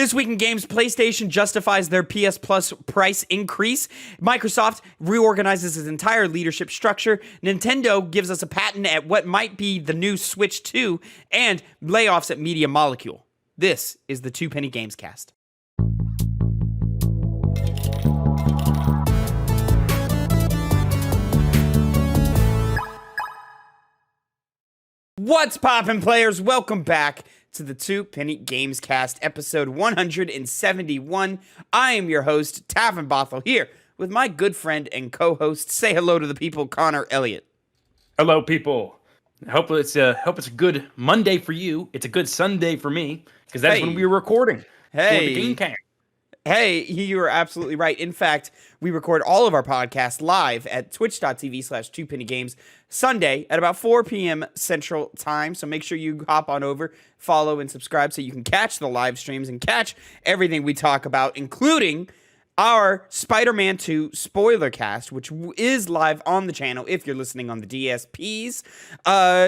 This week in games, PlayStation justifies their PS Plus price increase. Microsoft reorganizes its entire leadership structure. Nintendo gives us a patent at what might be the new Switch 2, and layoffs at Media Molecule. This is the Two Penny Gamescast. What's poppin', players? Welcome back to the Two Penny Gamescast, episode 171. I am your host, Tavin Bothel, here with my good friend and co-host. Say hello to the people, Connor Elliott. Hello, people. I hope it's a good Monday for you. It's a good Sunday for me, because that's when we were recording for the Gamecast. Hey, you are absolutely right. In fact, we record all of our podcasts live at twitch.tv/2pennygames Sunday at about 4 p.m. Central Time. So make sure you hop on over, follow, and subscribe so you can catch the live streams and catch everything we talk about, including our Spider-Man 2 spoiler cast, which is live on the channel if you're listening on the DSPs.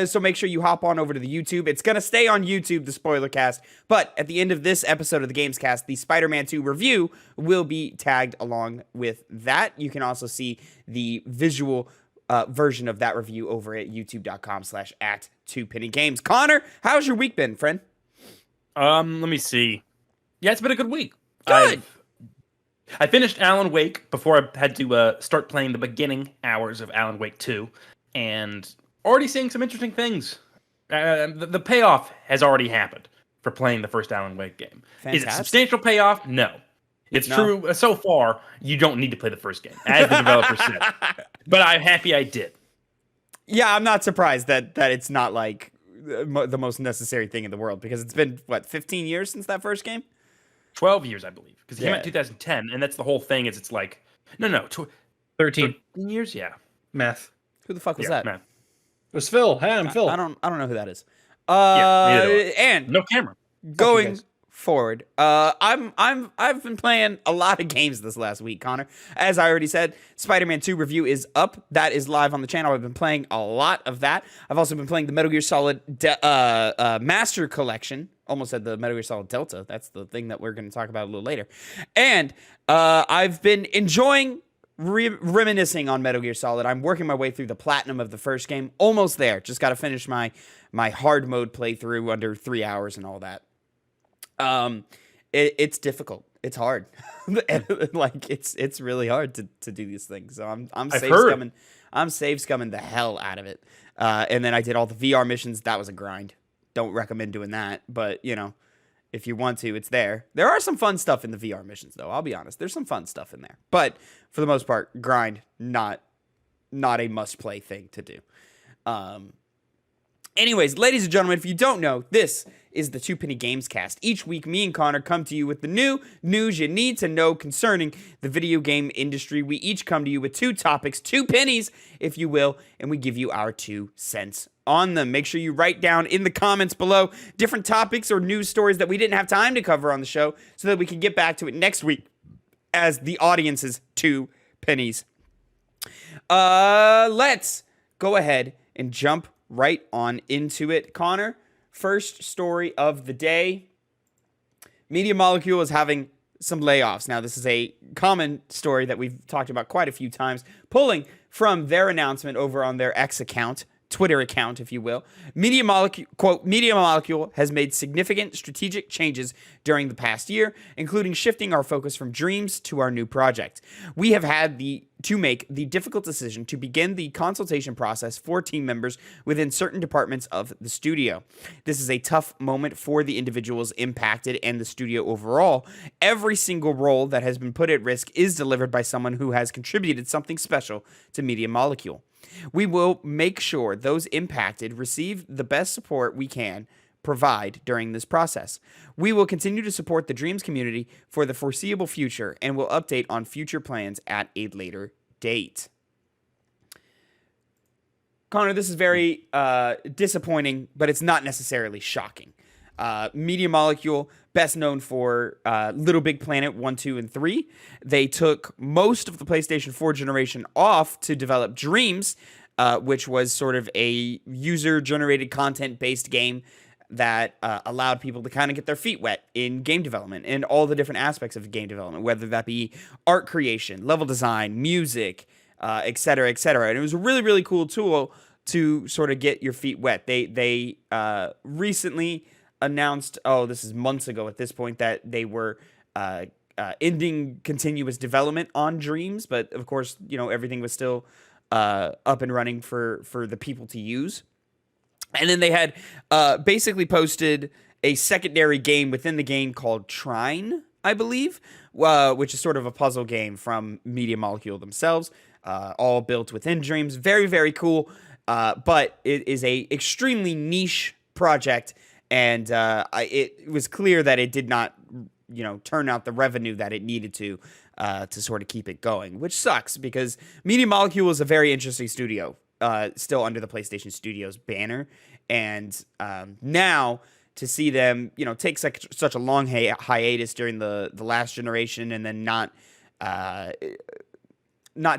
So make sure you hop on over to the YouTube. It's going to stay on YouTube, the spoiler cast. But at the end of this episode of the Gamescast, the Spider-Man 2 review will be tagged along with that. You can also see the visual version of that review over at youtube.com/@2pennygames. Connor, how's your week been, friend? Let me see. Yeah, it's been a good week. Good. I finished Alan Wake before I had to start playing the beginning hours of Alan Wake 2, and already seeing some interesting things. The payoff has already happened for playing the first Alan Wake game. Fantastic. Is it substantial payoff? No. It's true. So far, you don't need to play the first game, as the developer said. But I'm happy I did. Yeah, I'm not surprised that it's not like the most necessary thing in the world, because it's been, 15 years since that first game? 12 years, I believe, because it came out in 2010, and that's the whole thing. Is it's like 13 years, yeah. Math. Who the fuck was that? Math. It was Phil. Hey, I'm Phil. I don't know who that is. And no camera. Going forward, I've been playing a lot of games this last week, Connor. As I already said, Spider-Man 2 review is up. That is live on the channel. I've been playing a lot of that. I've also been playing the Metal Gear Solid Master Collection. Almost said the Metal Gear Solid Delta. That's the thing that we're going to talk about a little later. And I've been enjoying reminiscing on Metal Gear Solid. I'm working my way through the platinum of the first game. Almost there. Just got to finish my hard mode playthrough under 3 hours and all that. It's difficult. It's hard. Like it's really hard to do these things. So I'm save scumming the hell out of it. And then I did all the VR missions. That was a grind. Don't recommend doing that, but if you want to, it's there. There are some fun stuff in the VR missions, though. I'll be honest. There's some fun stuff in there, but for the most part, grind, not a must-play thing to do. Anyways, ladies and gentlemen, if you don't know, this is the Two Penny Gamescast. Each week, me and Connor come to you with the new news you need to know concerning the video game industry. We each come to you with two topics, 2 pennies, if you will, and we give you our 2 cents on them. Make sure you write down in the comments below different topics or news stories that we didn't have time to cover on the show so that we can get back to it next week as the audience's 2 pennies. Let's go ahead and jump right on into it. Connor, first story of the day. Media Molecule is having some layoffs. Now, this is a common story that we've talked about quite a few times, pulling from their announcement over on their X account, Twitter account, if you will. Media Molecule, quote, Media Molecule has made significant strategic changes during the past year, including shifting our focus from dreams to our new project. We have had to make the difficult decision to begin the consultation process for team members within certain departments of the studio. This is a tough moment for the individuals impacted and the studio overall. Every single role that has been put at risk is delivered by someone who has contributed something special to Media Molecule. We will make sure those impacted receive the best support we can provide during this process. We will continue to support the Dreams community for the foreseeable future and will update on future plans at a later date. Connor, this is very disappointing, but it's not necessarily shocking. Media Molecule, best known for Little Big Planet 1, 2, and 3. They took most of the PlayStation 4 generation off to develop Dreams, which was sort of a user-generated content-based game that allowed people to kind of get their feet wet in game development and all the different aspects of game development, whether that be art creation, level design, music, et cetera, et cetera. And it was a really, really cool tool to sort of get your feet wet. They recently announced, this is months ago at this point, that they were ending continuous development on Dreams, but of course, everything was still up and running for the people to use. And then they had basically posted a secondary game within the game called Trine, I believe, which is sort of a puzzle game from Media Molecule themselves, all built within Dreams. Very, very cool, but it is a extremely niche project, and it was clear that it did not, turn out the revenue that it needed to sort of keep it going, which sucks because Media Molecule is a very interesting studio. Still under the PlayStation Studios banner, and now to see them, take such a long hiatus during the last generation, and then not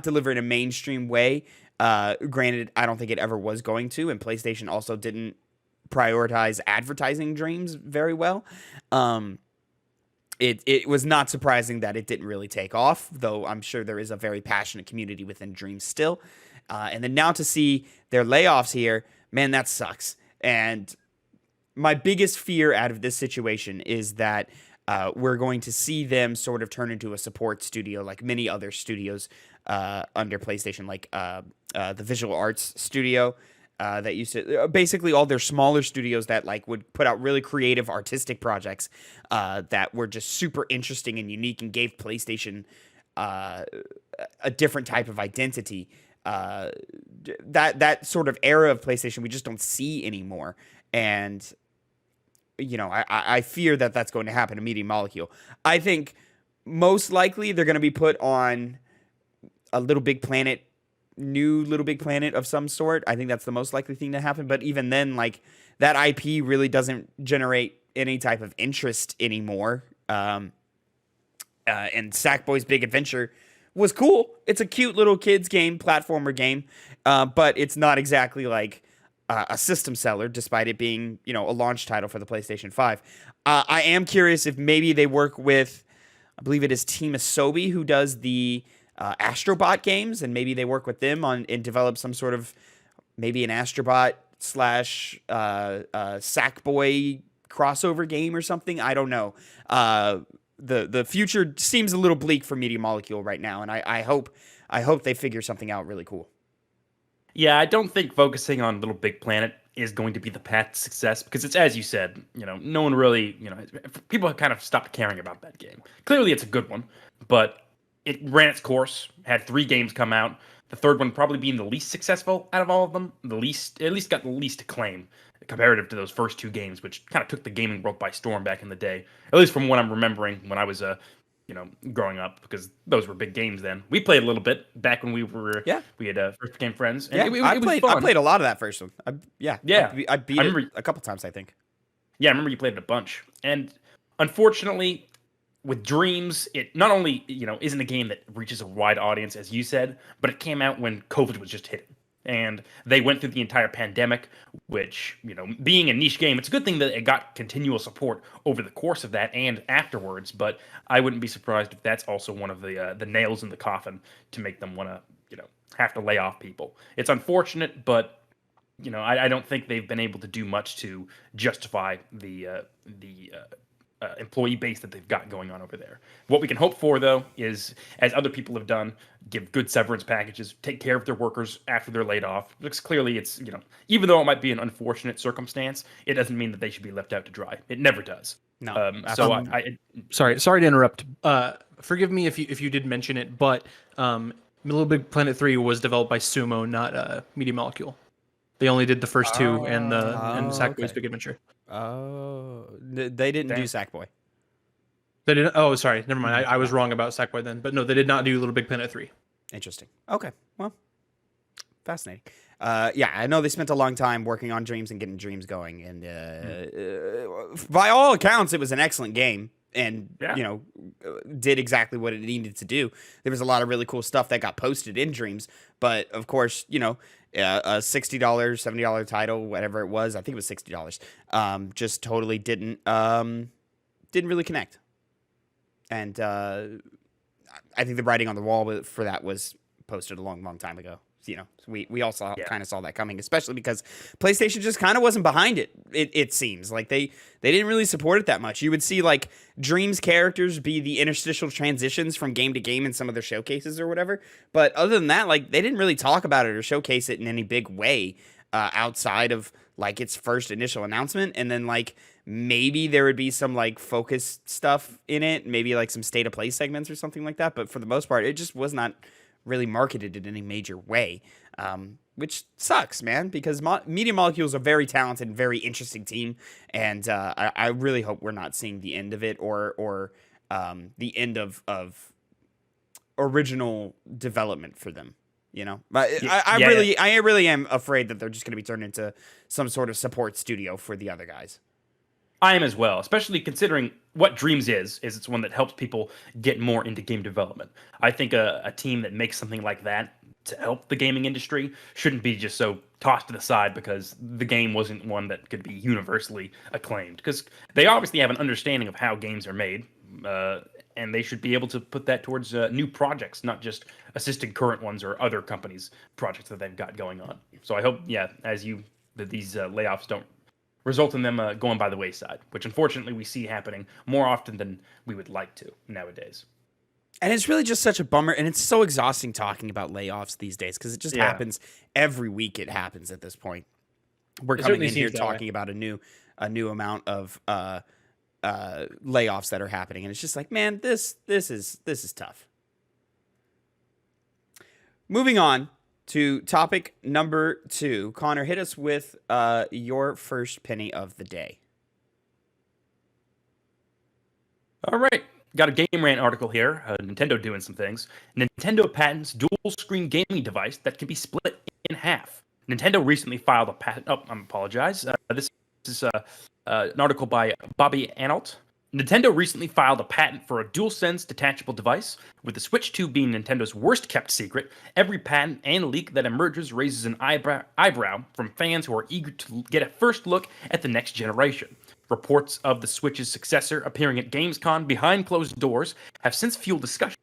deliver in a mainstream way. Granted, I don't think it ever was going to, and PlayStation also didn't prioritize advertising Dreams very well. It was not surprising that it didn't really take off, though I'm sure there is a very passionate community within Dreams still. And then now to see their layoffs here, man, that sucks. And my biggest fear out of this situation is that we're going to see them sort of turn into a support studio like many other studios under PlayStation, like the Visual Arts studio that used to basically all their smaller studios that like would put out really creative artistic projects that were just super interesting and unique and gave PlayStation a different type of identity. That sort of era of PlayStation we just don't see anymore, and I fear that that's going to happen to Media Molecule. I think most likely they're going to be put on a Little Big Planet, new Little Big Planet of some sort. I think that's the most likely thing to happen, but even then, like, that IP really doesn't generate any type of interest anymore. And Sackboy's Big Adventure was cool. It's a cute little kids game, platformer game, but it's not exactly like a system seller, despite it being, a launch title for the PlayStation 5. I am curious if maybe they work with, I believe it is Team Asobi, who does the Astrobot games, and maybe they work with them and develop some sort of, maybe an Astrobot / Sackboy crossover game or something. I don't know. The future seems a little bleak for Media Molecule right now, and I hope they figure something out really cool. Yeah, I don't think focusing on Little Big Planet is going to be the path to success, because it's, as you said, no one really, people have kind of stopped caring about that game. Clearly it's a good one, but it ran its course, had 3 games come out, the third one probably being the least successful out of all of them, at least got the least acclaim comparative to those first 2 games, which kind of took the gaming world by storm back in the day, at least from what I'm remembering when I was growing up, because those were big games then. We played a little bit back when we had first became friends. And I played a lot of that first one. I beat it a couple times, I think. Yeah, I remember you played it a bunch. And unfortunately, with Dreams, it not only isn't a game that reaches a wide audience, as you said, but it came out when COVID was just hitting. And they went through the entire pandemic, which, being a niche game, it's a good thing that it got continual support over the course of that and afterwards. But I wouldn't be surprised if that's also one of the nails in the coffin to make them want to, have to lay off people. It's unfortunate, but, I don't think they've been able to do much to justify the employee base that they've got going on over there. What we can hope for, though, is, as other people have done, give good severance packages, take care of their workers after they're laid off. Because clearly it's, even though it might be an unfortunate circumstance, it doesn't mean that they should be left out to dry. It never does. No. Sorry to interrupt. Forgive me if you did mention it, but Little Big Planet 3 was developed by Sumo, not Media Molecule. They only did the first 2 and Sackboy's Big Adventure. Oh, they didn't do Sackboy. They didn't. Oh, sorry. Never mind. I was wrong about Sackboy then. But no, they did not do Little Big Planet 3. Interesting. Okay. Well, fascinating. Yeah, I know they spent a long time working on Dreams and getting Dreams going. And by all accounts, it was an excellent game. Yeah. you know, did exactly what it needed to do. There was a lot of really cool stuff that got posted in Dreams, but of course, you know, a $60, $70 title, whatever it was, I think it was $60, just totally didn't really connect. And I think the writing on the wall for that was posted a long time ago. You know, we all kind of saw that coming, especially because PlayStation just kind of wasn't behind it. It seems like they didn't really support it that much. You would see like Dreams characters be the interstitial transitions from game to game in some of their showcases or whatever. But other than that, like they didn't really talk about it or showcase it in any big way outside of like its first initial announcement. And then like maybe there would be some like focus stuff in it, maybe like some state of play segments or something like that. But for the most part, it just was not really marketed in any major way, which sucks, man, because Media Molecule is a very talented and very interesting team, and I really hope we're not seeing the end of it or the end of original development for them, you know? But I really am afraid that they're just going to be turned into some sort of support studio for the other guys. I am as well, especially considering what Dreams is it's one that helps people get more into game development. I think a team that makes something like that to help the gaming industry shouldn't be just so tossed to the side because the game wasn't one that could be universally acclaimed. Because they obviously have an understanding of how games are made, and they should be able to put that towards new projects, not just assisting current ones or other companies' projects that they've got going on. So I hope, that these layoffs don't result in them going by the wayside, which unfortunately we see happening more often than we would like to nowadays. And it's really just such a bummer, and it's so exhausting talking about layoffs these days because it just happens every week. It happens at this point. We're coming in here talking about a new amount of layoffs that are happening, and it's just like, man, this is tough. Moving on to topic number 2. Connor, hit us with your first penny of the day. All right. Got a Game Rant article here. Nintendo doing some things. Nintendo patents dual screen gaming device that can be split in half. Nintendo recently filed a patent. Oh, I apologize. This is an article by Bobby Analt. Nintendo recently filed a patent for a DualSense detachable device. With the Switch 2 being Nintendo's worst kept secret, every patent and leak that emerges raises an eyebrow from fans who are eager to get a first look at the next generation. Reports of the Switch's successor appearing at Gamescom behind closed doors have since fueled discussion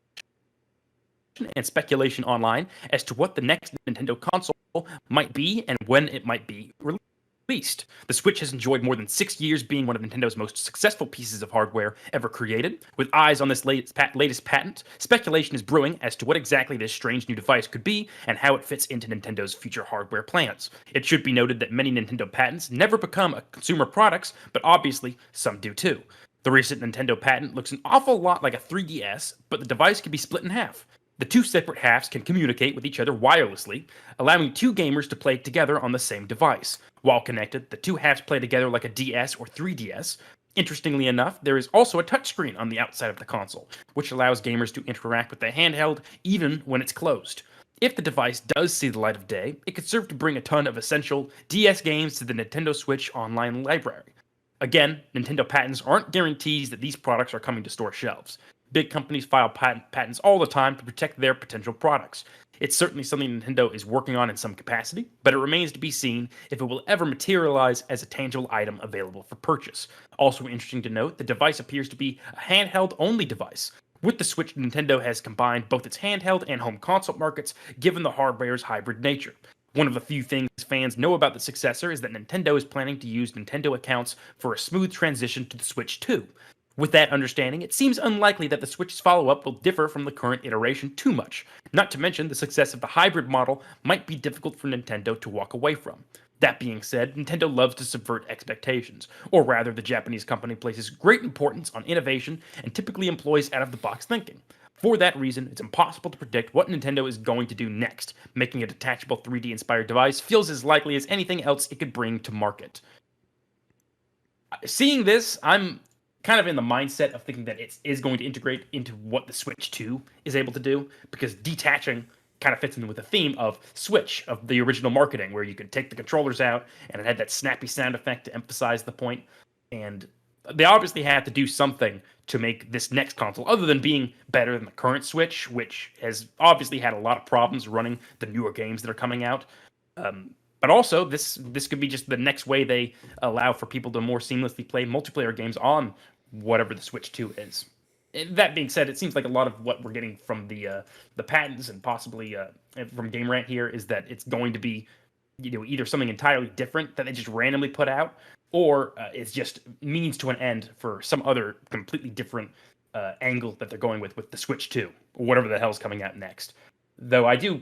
and speculation online as to what the next Nintendo console might be and when it might be released. The Switch has enjoyed more than 6 years being one of Nintendo's most successful pieces of hardware ever created. With eyes on this latest patent, speculation is brewing as to what exactly this strange new device could be and how it fits into Nintendo's future hardware plans. It should be noted that many Nintendo patents never become consumer products, but obviously some do too. The recent Nintendo patent looks an awful lot like a 3DS, but the device can be split in half. The two separate halves can communicate with each other wirelessly, allowing two gamers to play together on the same device. While connected, the two halves play together like a DS or 3DS. Interestingly enough, there is also a touchscreen on the outside of the console, which allows gamers to interact with the handheld even when it's closed. If the device does see the light of day, it could serve to bring a ton of essential DS games to the Nintendo Switch online library. Again, Nintendo patents aren't guarantees that these products are coming to store shelves. Big companies file patents all the time to protect their potential products. It's certainly something Nintendo is working on in some capacity, but it remains to be seen if it will ever materialize as a tangible item available for purchase. Also interesting to note, the device appears to be a handheld-only device. With the Switch, Nintendo has combined both its handheld and home console markets, given the hardware's hybrid nature. One of the few things fans know about the successor is that Nintendo is planning to use Nintendo accounts for a smooth transition to the Switch 2. With that understanding, it seems unlikely that the Switch's follow-up will differ from the current iteration too much. Not to mention, the success of the hybrid model might be difficult for Nintendo to walk away from. That being said, Nintendo loves to subvert expectations, or rather, the Japanese company places great importance on innovation and typically employs out-of-the-box thinking. For that reason, it's impossible to predict what Nintendo is going to do next. Making a detachable 3D-inspired device feels as likely as anything else it could bring to market. Seeing this, I'm kind of in the mindset of thinking that it is going to integrate into what the Switch 2 is able to do, because detaching kind of fits in with the theme of Switch, of the original marketing, where you could take the controllers out and it had that snappy sound effect to emphasize the point. And they obviously have to do something to make this next console, other than being better than the current Switch, which has obviously had a lot of problems running the newer games that are coming out. But also, this could be just the next way they allow for people to more seamlessly play multiplayer games on whatever the Switch 2 is. That being said, it seems like a lot of what we're getting from the patents and possibly from Game Rant here is that it's going to be, either something entirely different that they just randomly put out, or it's just means to an end for some other completely different angle that they're going with the Switch 2, or whatever the hell's coming out next. Though I do,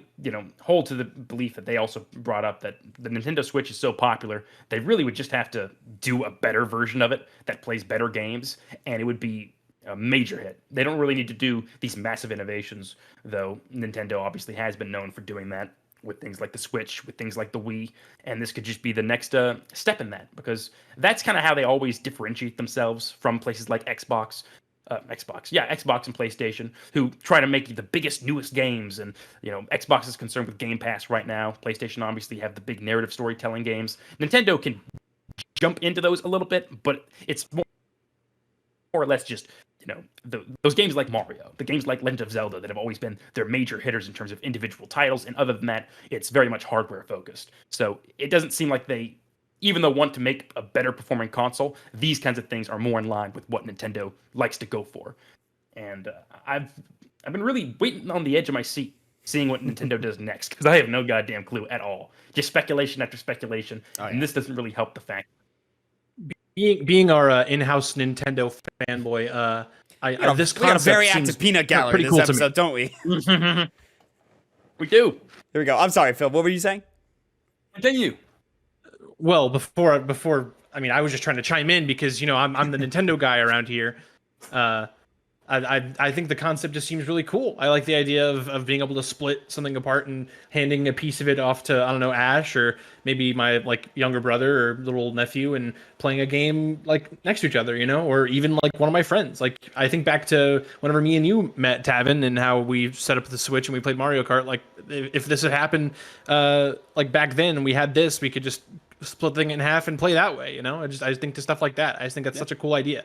hold to the belief that they also brought up that the Nintendo Switch is so popular, they really would just have to do a better version of it that plays better games, and it would be a major hit. They don't really need to do these massive innovations, though Nintendo obviously has been known for doing that with things like the Switch, with things like the Wii, and this could just be the next step in that, because that's kind of how they always differentiate themselves from places like Xbox and PlayStation, who try to make the biggest, newest games. And Xbox is concerned with Game Pass right now. PlayStation obviously have the big narrative storytelling games. Nintendo can jump into those a little bit, but it's more or less just those games like Mario, the games like Legend of Zelda that have always been their major hitters in terms of individual titles. And other than that, it's very much hardware focused. So it doesn't seem like they, even though want to make a better performing console, these kinds of things are more in line with what Nintendo likes to go for. And I've been really waiting on the edge of my seat, seeing what Nintendo does next, because I have no goddamn clue at all. Just speculation after speculation, and this doesn't really help the fact. Being our in-house Nintendo fanboy, this we got a concept very seems active peanut gallery pretty this cool episode, don't we? We do. Here we go. I'm sorry, Phil. What were you saying? Continue. Well, before, I was just trying to chime in because I'm the Nintendo guy around here. I think the concept just seems really cool. I like the idea of being able to split something apart and handing a piece of it off to, I don't know, Ash, or maybe my younger brother or little nephew, and playing a game next to each other, or even one of my friends. I think back to whenever me and you met, Tavin, and how we set up the Switch and we played Mario Kart. If this had happened back then and we had this, we could just split the thing in half and play that way. I just think to stuff like that. I just think that's such a cool idea.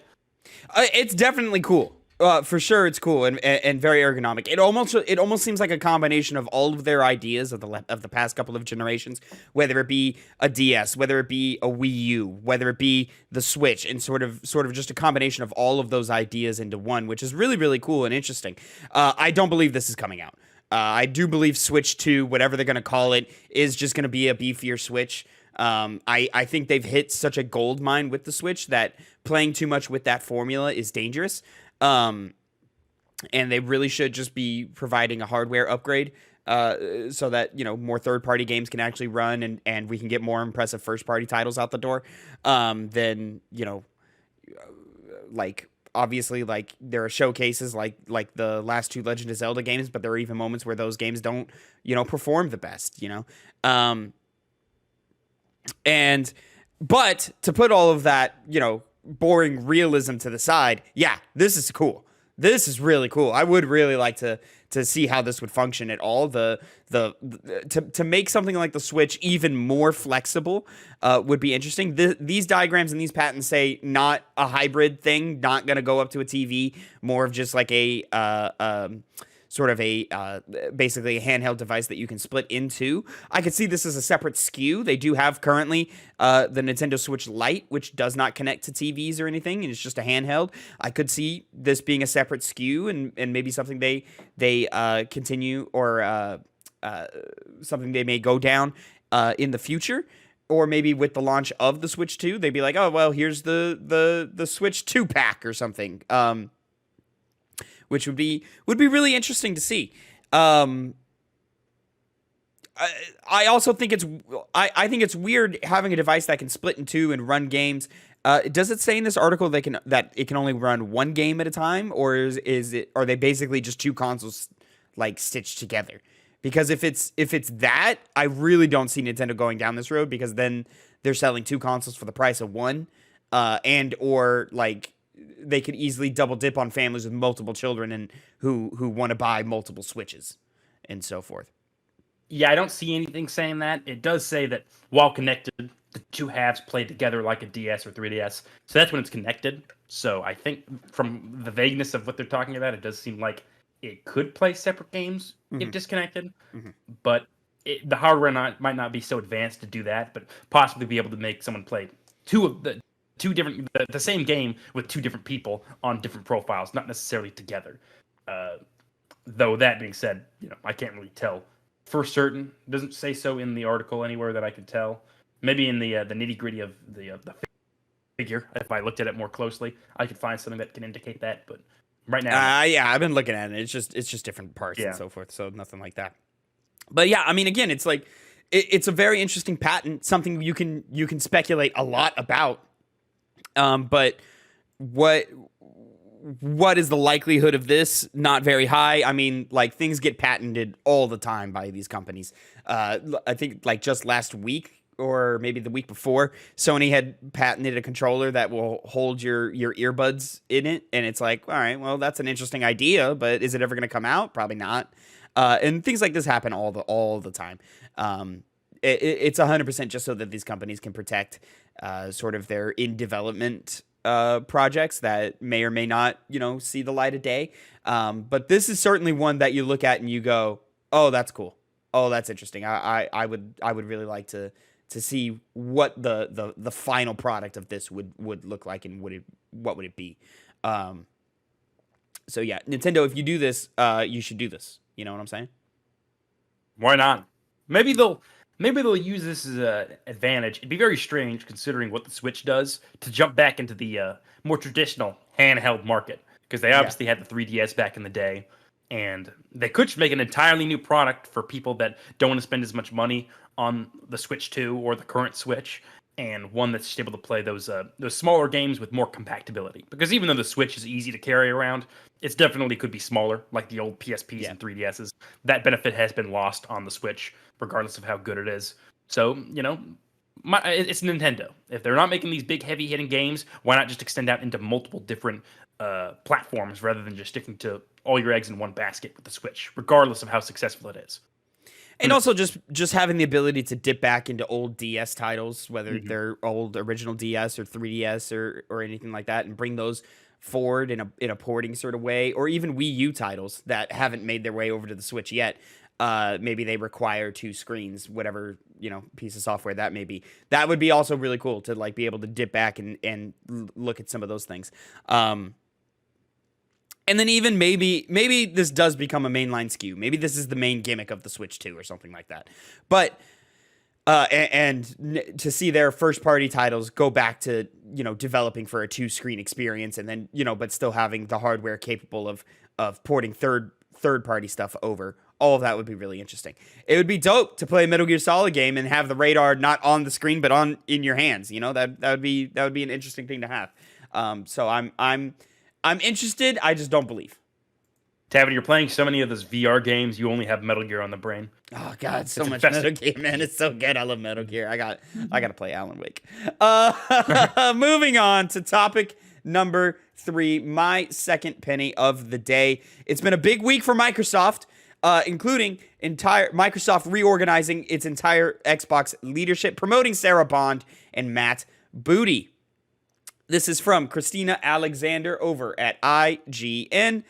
It's definitely cool. For sure, it's cool and very ergonomic. It almost seems like a combination of all of their ideas of the past couple of generations, whether it be a DS, whether it be a Wii U, whether it be the Switch, and sort of just a combination of all of those ideas into one, which is really, really cool and interesting. I don't believe this is coming out. I do believe Switch 2, whatever they're going to call it, is just going to be a beefier Switch. I think they've hit such a gold mine with the Switch that playing too much with that formula is dangerous. And they really should just be providing a hardware upgrade so that more third-party games can actually run and we can get more impressive first-party titles out the door. Then obviously there are showcases like the last two Legend of Zelda games, but there are even moments where those games don't perform the best. But to put all of that boring realism to the side, this is cool. This is really cool. I would really like to see how this would function at all. To make something like the Switch even more flexible would be interesting. These diagrams and these patents say not a hybrid thing, not going to go up to a TV, more of just like a sort of basically a handheld device that you can split into. I could see this as a separate SKU. They do have currently the Nintendo Switch Lite, which does not connect to TVs or anything, and it's just a handheld. I could see this being a separate SKU and maybe something they continue or something they may go down in the future. Or maybe with the launch of the Switch 2, they'd be like, oh, well, here's the Switch 2-pack or something. Which would be really interesting to see. I also think I think it's weird having a device that can split in two and run games. Does it say in this article that it can only run one game at a time, or are they basically just two consoles stitched together? Because if it's that, I really don't see Nintendo going down this road, because then they're selling two consoles for the price of one, or they could easily double dip on families with multiple children and who want to buy multiple Switches and so forth. Yeah, I don't see anything saying that. It does say that while connected the two halves play together like a DS or 3DS. So that's when it's connected. So I think from the vagueness of what they're talking about, it does seem like it could play separate games if disconnected. But the hardware might not be so advanced to do that, but possibly be able to make someone play the same game with two different people on different profiles, not necessarily together. Though that being said, I can't really tell for certain. It doesn't say so in the article anywhere that I could tell. Maybe in the nitty gritty of the figure, if I looked at it more closely, I could find something that can indicate that. But right now, yeah, I've been looking at it. It's just different parts and so forth. So nothing like that. But yeah, I mean, again, it's like it's a very interesting patent, something you can speculate a lot about. But what is the likelihood of this? Not very high. I mean, like, things get patented all the time by these companies. I think like just last week or maybe the week before, Sony had patented a controller that will hold your earbuds in it. And it's like, all right, well, that's an interesting idea, but is it ever going to come out? Probably not. And things like this happen all the time. It's 100% just so that these companies can protect sort of their in development projects that may or may not, see the light of day. But this is certainly one that you look at and you go, oh, that's cool. Oh, that's interesting. I would really like to see what the final product of this would look like, and what would it be. So yeah, Nintendo, if you do this, you should do this. You know what I'm saying? Why not? Maybe they'll use this as an advantage. It'd be very strange, considering what the Switch does, to jump back into the more traditional handheld market, because they obviously had the 3DS back in the day, and they could just make an entirely new product for people that don't want to spend as much money on the Switch 2 or the current Switch, and one that's just able to play those smaller games with more compatibility. Because even though the Switch is easy to carry around, it definitely could be smaller, like the old PSPs and 3DSs. That benefit has been lost on the Switch, regardless of how good it is. So, it's Nintendo. If they're not making these big, heavy-hitting games, why not just extend out into multiple different platforms rather than just sticking to all your eggs in one basket with the Switch, regardless of how successful it is? And also just having the ability to dip back into old DS titles, whether they're old original DS or 3DS or anything like that, and bring those forward in a porting sort of way, or even Wii U titles that haven't made their way over to the Switch yet. Maybe they require two screens, whatever, piece of software that may be. That would be also really cool to like be able to dip back and look at some of those things. And then even maybe this does become a mainline SKU. Maybe this is the main gimmick of the Switch 2 or something like that. But and to see their first party titles go back to, developing for a 2-screen experience, and then, but still having the hardware capable of porting third party stuff over. All of that would be really interesting. It would be dope to play a Metal Gear Solid game and have the radar not on the screen but in your hands. That would be an interesting thing to have. So I'm interested. I just don't believe. Tavin, you're playing so many of those VR games, you only have Metal Gear on the brain. Oh God, so much Metal Gear, man! It's so good. I love Metal Gear. I got to play Alan Wake. Moving on to topic number 3, my second penny of the day. It's been a big week for Microsoft, including Microsoft reorganizing its entire Xbox leadership, promoting Sarah Bond and Matt Booty. This is from Christina Alexander over at IGN.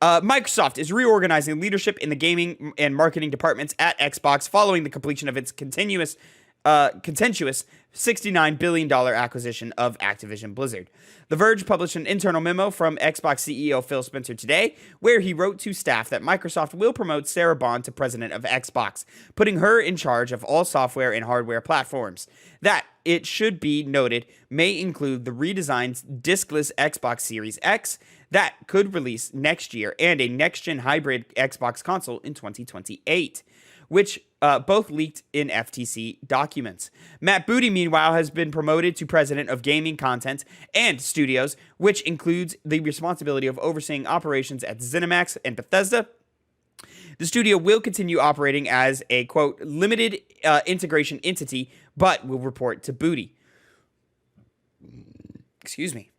Microsoft is reorganizing leadership in the gaming and marketing departments at Xbox following the completion of its contentious $69 billion acquisition of Activision Blizzard. The Verge published an internal memo from Xbox CEO Phil Spencer today, where he wrote to staff that Microsoft will promote Sarah Bond to president of Xbox, putting her in charge of all software and hardware platforms. That, it should be noted, may include the redesigned diskless Xbox Series X that could release next year, and a next-gen hybrid Xbox console in 2028, which both leaked in FTC documents. Matt Booty, meanwhile, has been promoted to president of gaming content and studios, which includes the responsibility of overseeing operations at ZeniMax and Bethesda. The studio will continue operating as a, quote, limited integration entity, but will report to Booty. Excuse me.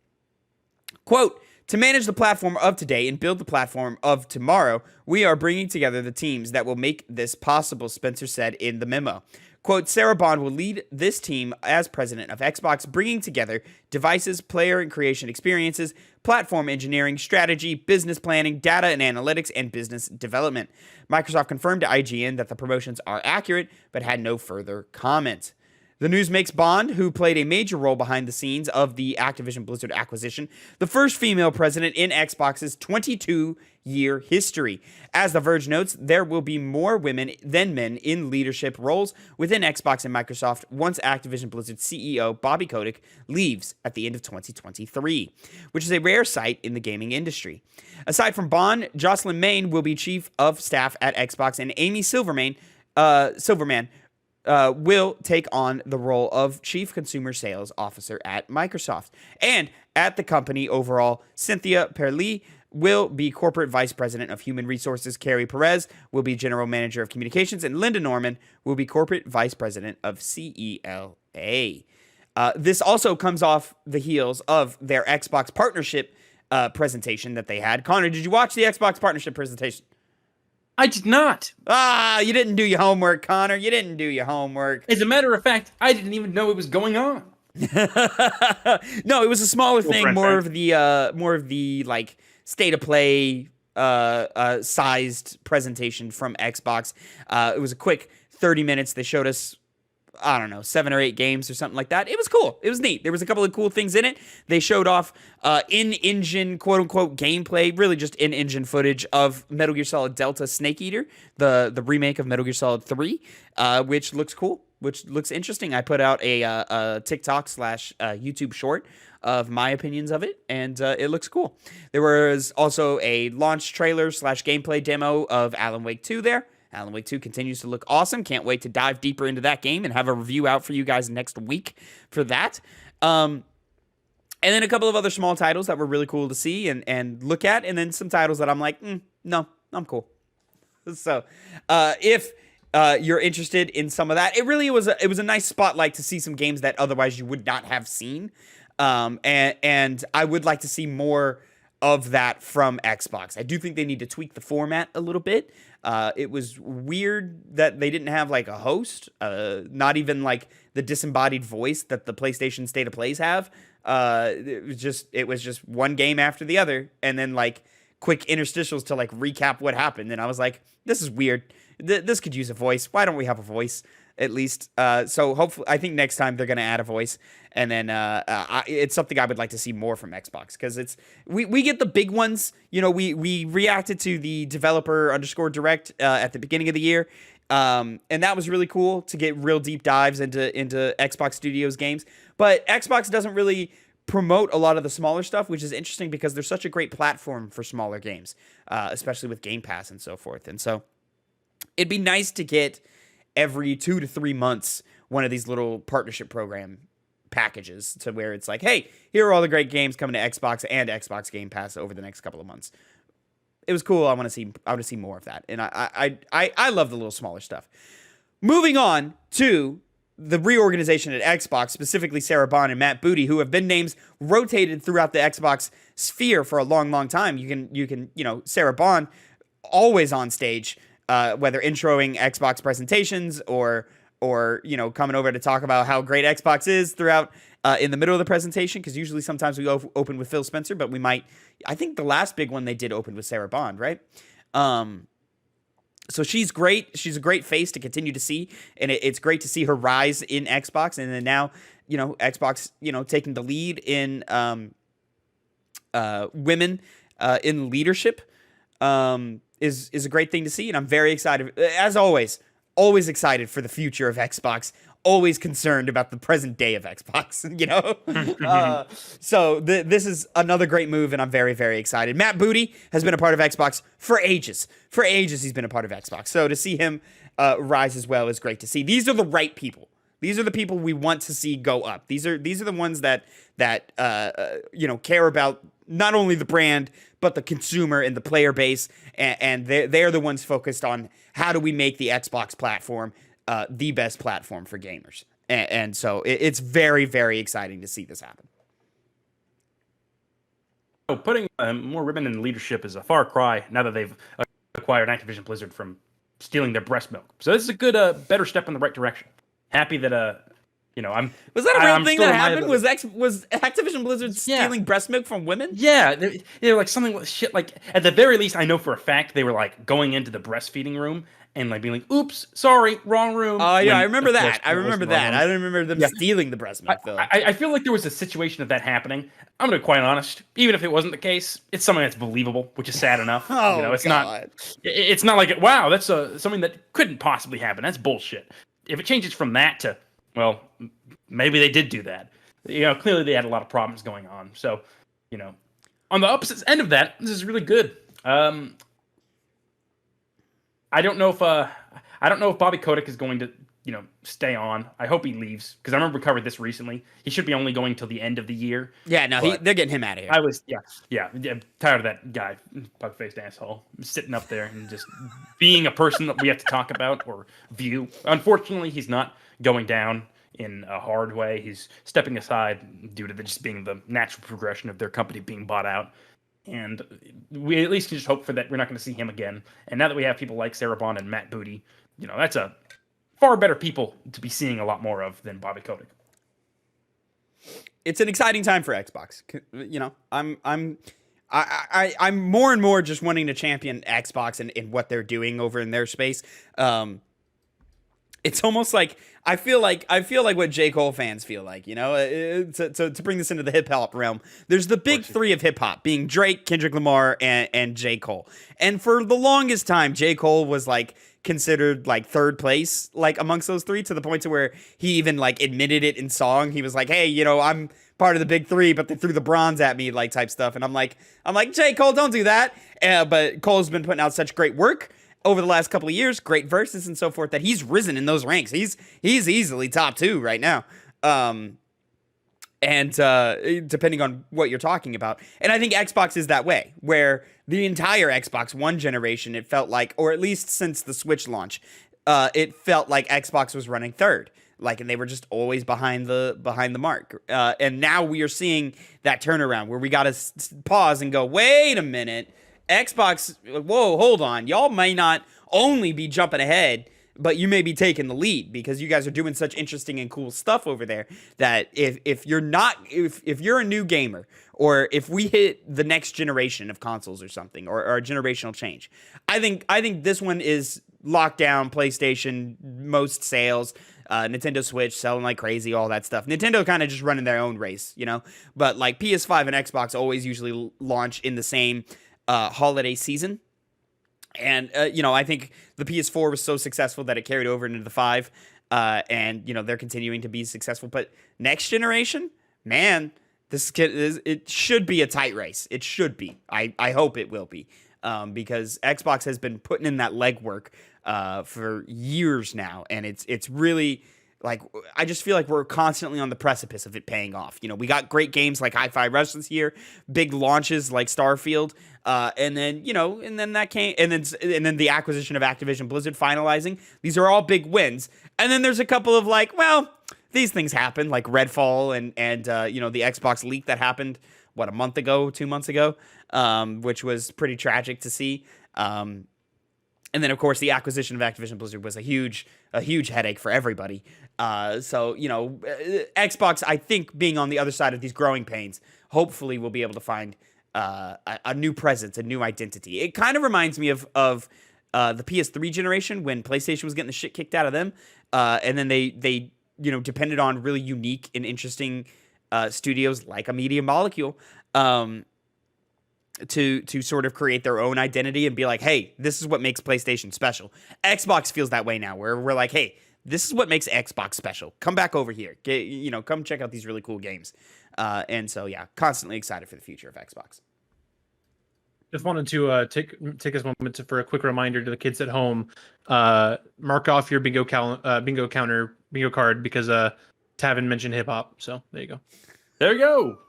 Quote, to manage the platform of today and build the platform of tomorrow, we are bringing together the teams that will make this possible, Spencer said in the memo. Quote, Sarah Bond will lead this team as president of Xbox, bringing together devices, player and creation experiences, platform engineering, strategy, business planning, data and analytics, and business development. Microsoft confirmed to IGN that the promotions are accurate, but had no further comment. The news makes Bond, who played a major role behind the scenes of the Activision Blizzard acquisition, the first female president in Xbox's 22-year history. As The Verge notes, there will be more women than men in leadership roles within Xbox and Microsoft once Activision Blizzard CEO Bobby Kotick leaves at the end of 2023, which is a rare sight in the gaming industry. Aside from Bond, Jocelyn Main will be chief of staff at Xbox, and Amy Silverman will take on the role of Chief Consumer Sales Officer at Microsoft. And at the company overall, Cynthia Perley will be Corporate Vice President of Human Resources, Carrie Perez will be General Manager of Communications, and Linda Norman will be Corporate Vice President of CELA. This also comes off the heels of their Xbox partnership presentation that they had. Connor, did you watch the Xbox partnership presentation? I did not. You didn't do your homework, Connor. You didn't do your homework. As a matter of fact, I didn't even know it was going on. No, it was a smaller thing, more friend. of the like state of play sized presentation from Xbox. It was a quick 30 minutes. They showed us, I don't know, 7 or 8 games or something like that. It was cool. It was neat. There was a couple of cool things in it. They showed off in-engine, quote-unquote, gameplay, really just in-engine footage of Metal Gear Solid Delta Snake Eater, the remake of Metal Gear Solid 3, which looks cool, which looks interesting. I put out a TikTok / YouTube short of my opinions of it, and it looks cool. There was also a launch trailer / gameplay demo of Alan Wake 2 there. Alan Wake 2 continues to look awesome. Can't wait to dive deeper into that game and have a review out for you guys next week for that. And then a couple of other small titles that were really cool to see and look at. And then some titles that I'm like, no, I'm cool. So if you're interested in some of that, it was a nice spotlight to see some games that otherwise you would not have seen. And I would like to see more of that from Xbox. I do think they need to tweak the format a little bit. It was weird that they didn't have like a host, not even like the disembodied voice that the PlayStation State of Plays have. It was just one game after the other, and then like quick interstitials to like recap what happened. And I was like, this is weird. This could use a voice. Why don't we have a voice at least? So hopefully, I think next time they're gonna add a voice, and then it's something I would like to see more from Xbox, because we get the big ones. You know, we reacted to the developer_direct at the beginning of the year, and that was really cool to get real deep dives into Xbox Studios games. But Xbox doesn't really promote a lot of the smaller stuff, which is interesting because they're such a great platform for smaller games, especially with Game Pass and so forth. And so it'd be nice to get every 2 to 3 months one of these little partnership program packages, to where it's like, hey, here are all the great games coming to Xbox and Xbox Game Pass over the next couple of months. It was cool. I want to see more of that. And I love the little smaller stuff. Moving on to the reorganization at Xbox, specifically Sarah Bond and Matt Booty, who have been names rotated throughout the Xbox sphere for a long, long time. You can, Sarah Bond, always on stage, whether introing Xbox presentations or coming over to talk about how great Xbox is throughout in the middle of the presentation, because usually sometimes we open with Phil Spencer, but I think the last big one they did open with Sarah Bond, right? So she's great. She's a great face to continue to see, and it's great to see her rise in Xbox, and then now, Xbox, taking the lead in women in leadership is a great thing to see, and I'm very excited. As always excited for the future of Xbox. Always concerned about the present day of Xbox, So this is another great move, and I'm very, very excited. Matt Booty has been a part of Xbox for ages. For ages, he's been a part of Xbox. So to see him rise as well is great to see. These are the right people. These are the people we want to see go up. These are the ones that care about not only the brand, but the consumer and the player base, and they're the ones focused on how do we make the Xbox platform the best platform for gamers. And so it's very, very exciting to see this happen. So putting more women in leadership is a far cry now that they've acquired Activision Blizzard from stealing their breast milk. So this is a good, better step in the right direction. happy that I'm. Was that a real I'm thing still that reminded happened? Was Activision Blizzard stealing breast milk from women? Yeah, they're like something with shit. Like at the very least, I know for a fact they were like going into the breastfeeding room and like being like, "Oops, sorry, wrong room." Oh yeah, when, I remember of course, that. I it wasn't remember the wrong that. room. I don't remember them stealing the breast milk though. I feel like there was a situation of that happening. I'm gonna be quite honest. Even if it wasn't the case, it's something that's believable, which is sad enough. Oh, It's God. not. It's not like wow, that's something that couldn't possibly happen. That's bullshit. If it changes from that to well, maybe they did do that. Clearly they had a lot of problems going on. So, on the opposite end of that, this is really good. I don't know if Bobby Kotick is going to stay on. I hope he leaves because I remember we covered this recently. He should be only going till the end of the year. Yeah, no, they're getting him out of here. I'm tired of that guy, bug-faced asshole, sitting up there and just being a person that we have to talk about or view. Unfortunately, he's not going down in a hard way. He's stepping aside due to just being the natural progression of their company being bought out. And we at least can just hope for that we're not going to see him again. And now that we have people like Sarah Bond and Matt Booty, that's a far better people to be seeing a lot more of than Bobby Kotick. It's an exciting time for Xbox. I'm more and more just wanting to champion Xbox and what they're doing over in their space. It's almost like I feel like what J. Cole fans feel like, to bring this into the hip hop realm. There's the big three of hip hop being Drake, Kendrick Lamar, and J. Cole. And for the longest time, J. Cole was like considered like third place, like amongst those three, to the point to where he even like admitted it in song. He was like, hey, I'm part of the big three, but they threw the bronze at me, like type stuff. And I'm like, J. Cole, don't do that. But Cole's been putting out such great work over the last couple of years, great verses and so forth, that he's risen in those ranks. He's easily top 2 right now. And depending on what you're talking about. And I think Xbox is that way, where the entire Xbox One generation, it felt like, or at least since the Switch launch, it felt like Xbox was running third. And they were just always behind the mark. And now we are seeing that turnaround where we got to pause and go, wait a minute. Xbox, whoa, hold on. Y'all may not only be jumping ahead, but you may be taking the lead because you guys are doing such interesting and cool stuff over there that if you're a new gamer, or if we hit the next generation of consoles or something, or a generational change, I think this one is lockdown, PlayStation, most sales, Nintendo Switch selling like crazy, all that stuff. Nintendo kind of just running their own race, but like PS5 and Xbox always usually launch in the same holiday season. And, I think the PS4 was so successful that it carried over into the 5. And, they're continuing to be successful. But next generation, man, it should be a tight race. It should be. I hope it will be. Because Xbox has been putting in that legwork for years now. And it's really... I just feel like we're constantly on the precipice of it paying off. We got great games like Hi-Fi Rush this year, big launches like Starfield, and then that came, and then the acquisition of Activision Blizzard finalizing. These are all big wins. And then there's a couple of these things happen, like Redfall and the Xbox leak that happened, a month ago, 2 months ago, which was pretty tragic to see. And then, of course, the acquisition of Activision Blizzard was a huge headache for everybody. So, Xbox, I think, being on the other side of these growing pains, hopefully we'll be able to find a new presence, a new identity. It kind of reminds me of the PS3 generation when PlayStation was getting the shit kicked out of them. And then they depended on really unique and interesting studios like a Media Molecule to sort of create their own identity and be like, hey, this is what makes PlayStation special. Xbox feels that way now, where we're like, hey, this is what makes Xbox special. Come back over here. Come check out these really cool games. And so, yeah, constantly excited for the future of Xbox. Just wanted to take this moment for a quick reminder to the kids at home. Mark off your bingo card because Tavin mentioned hip hop. So there you go. There you go.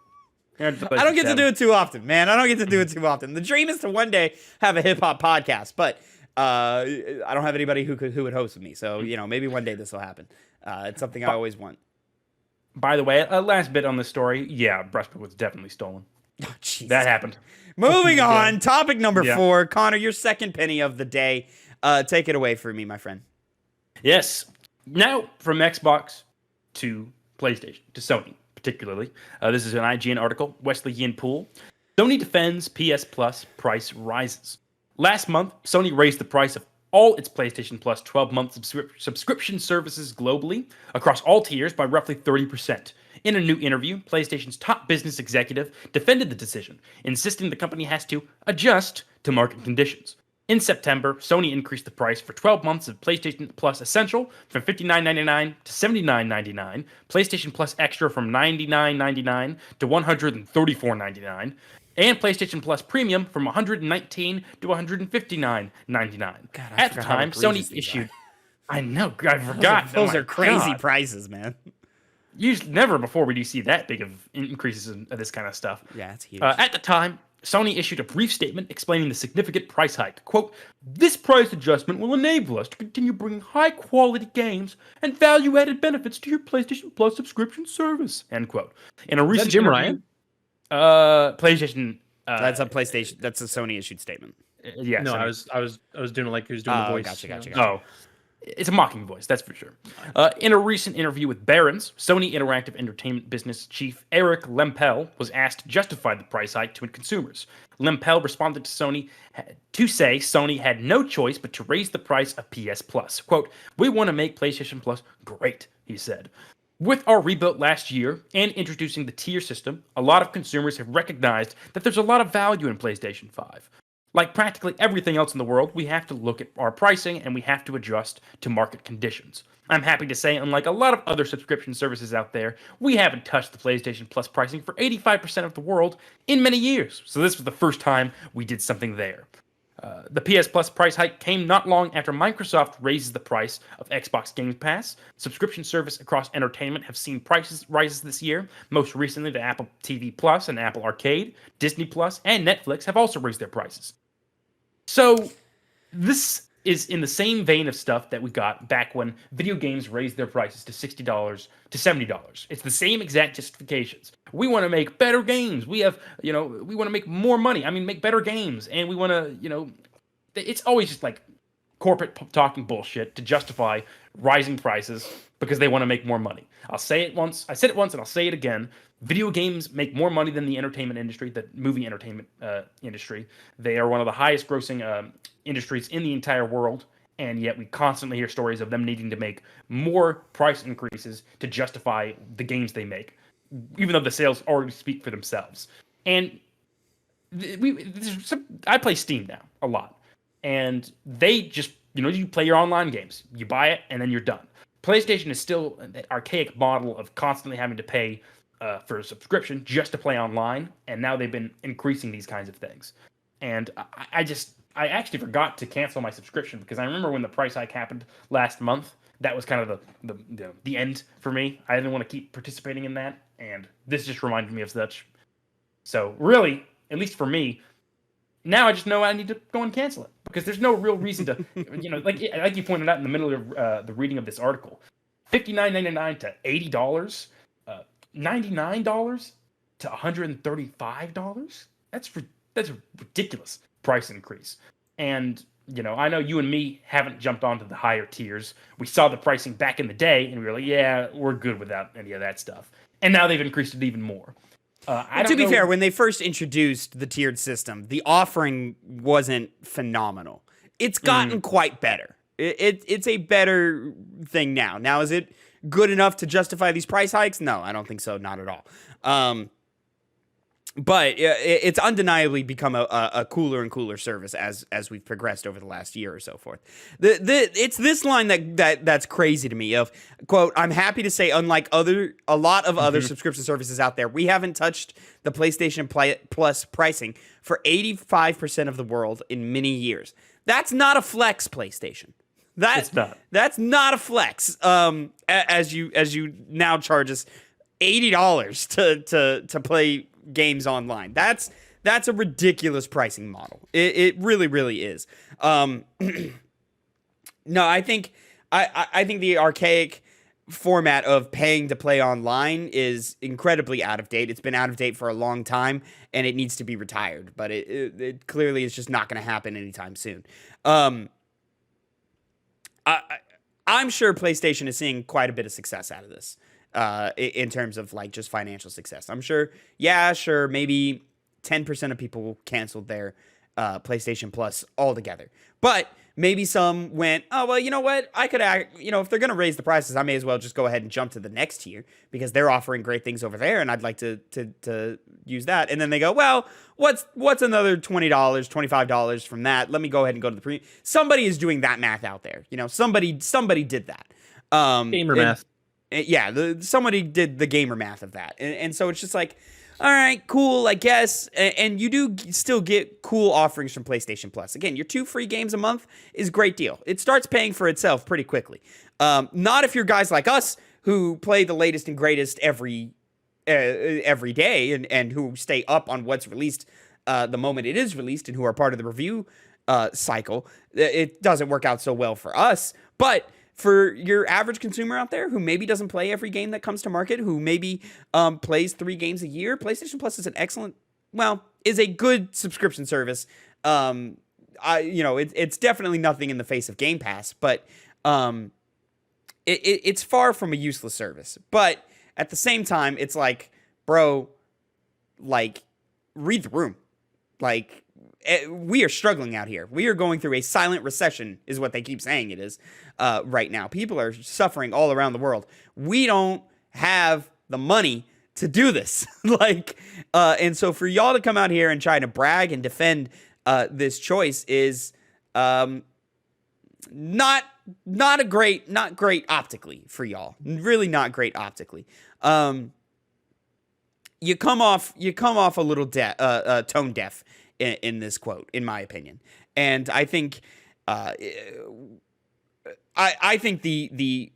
I don't get to do it too often, man. I don't get to do it too often. The dream is to one day have a hip hop podcast, but I don't have anybody who would host with me. So, maybe one day this will happen. It's something I always want. By the way, last bit on this story. Yeah, Breastplate was definitely stolen. Oh, Jesus. That happened. Moving on. Topic number 4. Connor, your second penny of the day. Take it away for me, my friend. Yes. Now, from Xbox to PlayStation, to Sony particularly. This is an IGN article. Wesley Yin Poole. Sony defends PS Plus price rises. Last month, Sony raised the price of all its PlayStation Plus 12-month subscription services globally across all tiers by roughly 30%. In a new interview, PlayStation's top business executive defended the decision, insisting the company has to adjust to market conditions. In September, Sony increased the price for 12 months of PlayStation Plus Essential from $59.99 to $79.99, PlayStation Plus Extra from $99.99 to $134.99, and PlayStation Plus Premium from $119 to $159.99. At the time, Sony issued... I know, I forgot. Those are crazy prices, man. Usually, never before would you see that big of increases in this kind of stuff. Yeah, it's huge. At the time, Sony issued a brief statement explaining the significant price hike. Quote, "This price adjustment will enable us to continue bringing high-quality games and value-added benefits to your PlayStation Plus subscription service." End quote. In a recent Jim interview, Ryan? PlayStation. That's a PlayStation. That's a Sony issued statement. Yeah. No, Sony. I was doing like he was doing the voice. Gotcha. Oh, it's a mocking voice, that's for sure. In a recent interview with Barron's, Sony Interactive Entertainment Business Chief Eric Lempel was asked to justify the price hike to consumers. Lempel responded to Sony to say Sony had no choice but to raise the price of PS Plus. Quote, "We want to make PlayStation Plus great," he said. With our rebuild last year and introducing the tier system, a lot of consumers have recognized that there's a lot of value in PlayStation 5. Like practically everything else in the world, we have to look at our pricing and we have to adjust to market conditions. I'm happy to say, unlike a lot of other subscription services out there, we haven't touched the PlayStation Plus pricing for 85% of the world in many years. So this was the first time we did something there. The PS Plus price hike came not long after Microsoft raises the price of Xbox Game Pass. Subscription service across entertainment have seen prices rises this year. Most recently, to Apple TV Plus and Apple Arcade, Disney Plus, and Netflix have also raised their prices. So this is in the same vein of stuff that we got back when video games raised their prices to $60 to $70. It's the same exact justifications. We want to make better games. We want to make more money. I mean, make better games. And we want to, it's always just like corporate talking bullshit to justify rising prices because they want to make more money. I said it once and I'll say it again. Video games make more money than the entertainment industry, the movie entertainment industry. They are one of the highest grossing industries in the entire world, and yet we constantly hear stories of them needing to make more price increases to justify the games they make, even though the sales already speak for themselves. And I play Steam now a lot, and they just, you play your online games, you buy it, and then you're done. PlayStation is still that archaic model of constantly having to pay for a subscription just to play online, and now they've been increasing these kinds of things. And I actually forgot to cancel my subscription because I remember when the price hike happened last month, that was kind of the end for me. I didn't want to keep participating in that, and this just reminded me of such. So really, at least for me, now I just know I need to go and cancel it because there's no real reason to, like you pointed out in the middle of the reading of this article, $59.99 to $80, $99 to $135. That's a ridiculous price increase. And I know you and me haven't jumped onto the higher tiers. We saw the pricing back in the day, and we were like, yeah, we're good without any of that stuff. And now they've increased it even more. To be fair, when they first introduced the tiered system, the offering wasn't phenomenal. It's gotten quite better. It's a better thing now. Now, is it good enough to justify these price hikes? No, I don't think so. Not at all. But it's undeniably become a cooler and cooler service as we've progressed over the last year or so forth. It's this line that's crazy to me of, quote, "I'm happy to say, unlike a lot of other subscription services out there, we haven't touched the PlayStation Plus pricing for 85% of the world in many years." That's not a flex, PlayStation. It's not. That's not a flex. As you now charge us $80 to play games online. That's a ridiculous pricing model. It really, really is. No, I think the archaic format of paying to play online is incredibly out of date. It's been out of date for a long time, and it needs to be retired. But it clearly is just not going to happen anytime soon. I'm sure PlayStation is seeing quite a bit of success out of this in terms of like just financial success. I'm sure, yeah, sure, maybe 10% of people canceled their PlayStation Plus altogether. But maybe some went, oh, well, you know what? I could if they're going to raise the prices, I may as well just go ahead and jump to the next tier because they're offering great things over there and I'd like to use that. And then they go, well, what's another $20, $25 from that? Let me go ahead and go to the premium. Somebody is doing that math out there. Somebody did that. Gamer math. Somebody did the gamer math of that. And so it's just like, all right, cool, I guess. And you do still get cool offerings from PlayStation Plus. Again, your 2 free games a month is a great deal. It starts paying for itself pretty quickly. Not if you're guys like us who play the latest and greatest every day and who stay up on what's released the moment it is released and who are part of the review cycle. It doesn't work out so well for us. But for your average consumer out there who maybe doesn't play every game that comes to market, who maybe plays 3 games a year, PlayStation Plus is is a good subscription service. It's definitely nothing in the face of Game Pass, but it's far from a useless service. But at the same time, it's like, bro, like, read the room. Like, we are struggling out here. We are going through a silent recession, is what they keep saying it is right now. People are suffering all around the world. We don't have the money to do this. And so for y'all to come out here and try to brag and defend this choice is not great optically for y'all. Really not great optically. You come off a little tone deaf in this quote, in my opinion. And I think I think the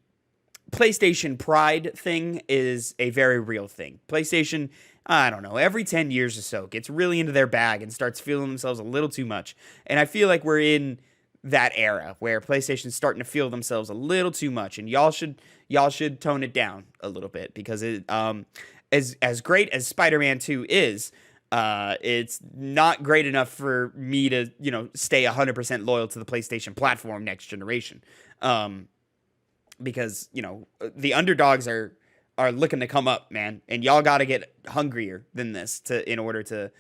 PlayStation pride thing is a very real thing. PlayStation, I don't know, every 10 years or so gets really into their bag and starts feeling themselves a little too much. And I feel like we're in that era where PlayStation's starting to feel themselves a little too much, and y'all should tone it down a little bit because it as great as Spider-Man 2 is, it's not great enough for me to, stay 100% loyal to the PlayStation platform next generation. Because, the underdogs are looking to come up, man, and y'all got to get hungrier than this in order to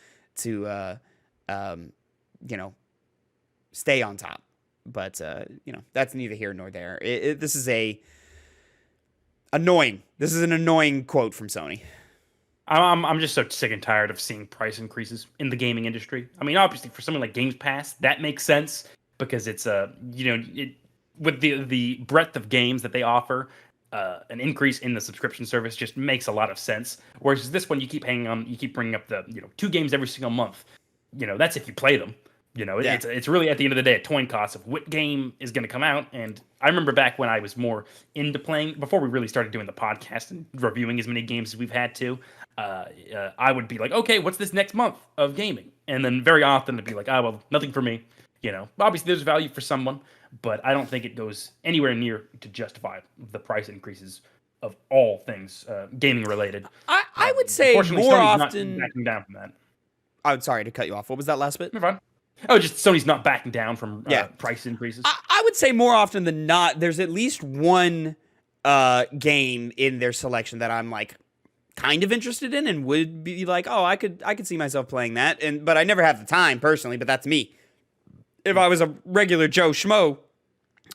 stay on top. But, that's neither here nor there. This is an annoying quote from Sony. I'm just so sick and tired of seeing price increases in the gaming industry. I mean, obviously, for something like Games Pass, that makes sense because it's with the breadth of games that they offer, an increase in the subscription service just makes a lot of sense. Whereas this one, you keep bringing up the 2 games every single month. That's if you play them. It's really at the end of the day a coin toss of what game is going to come out. And I remember back when I was more into playing, before we really started doing the podcast and reviewing as many games as we've had to, I would be like, okay, what's this next month of gaming? And then very often it'd be like, well, nothing for me. Obviously there's value for someone, but I don't think it goes anywhere near to justify the price increases of all things gaming related. I would say more Sony's often. Not backing down from that. I'm sorry to cut you off. What was that last bit? You're fine. Oh, just Sony's not backing down from price increases. I would say more often than not, there's at least one game in their selection that I'm like kind of interested in and would be like, oh, I could see myself playing that, but I never have the time personally. But that's me. If I was a regular Joe Schmo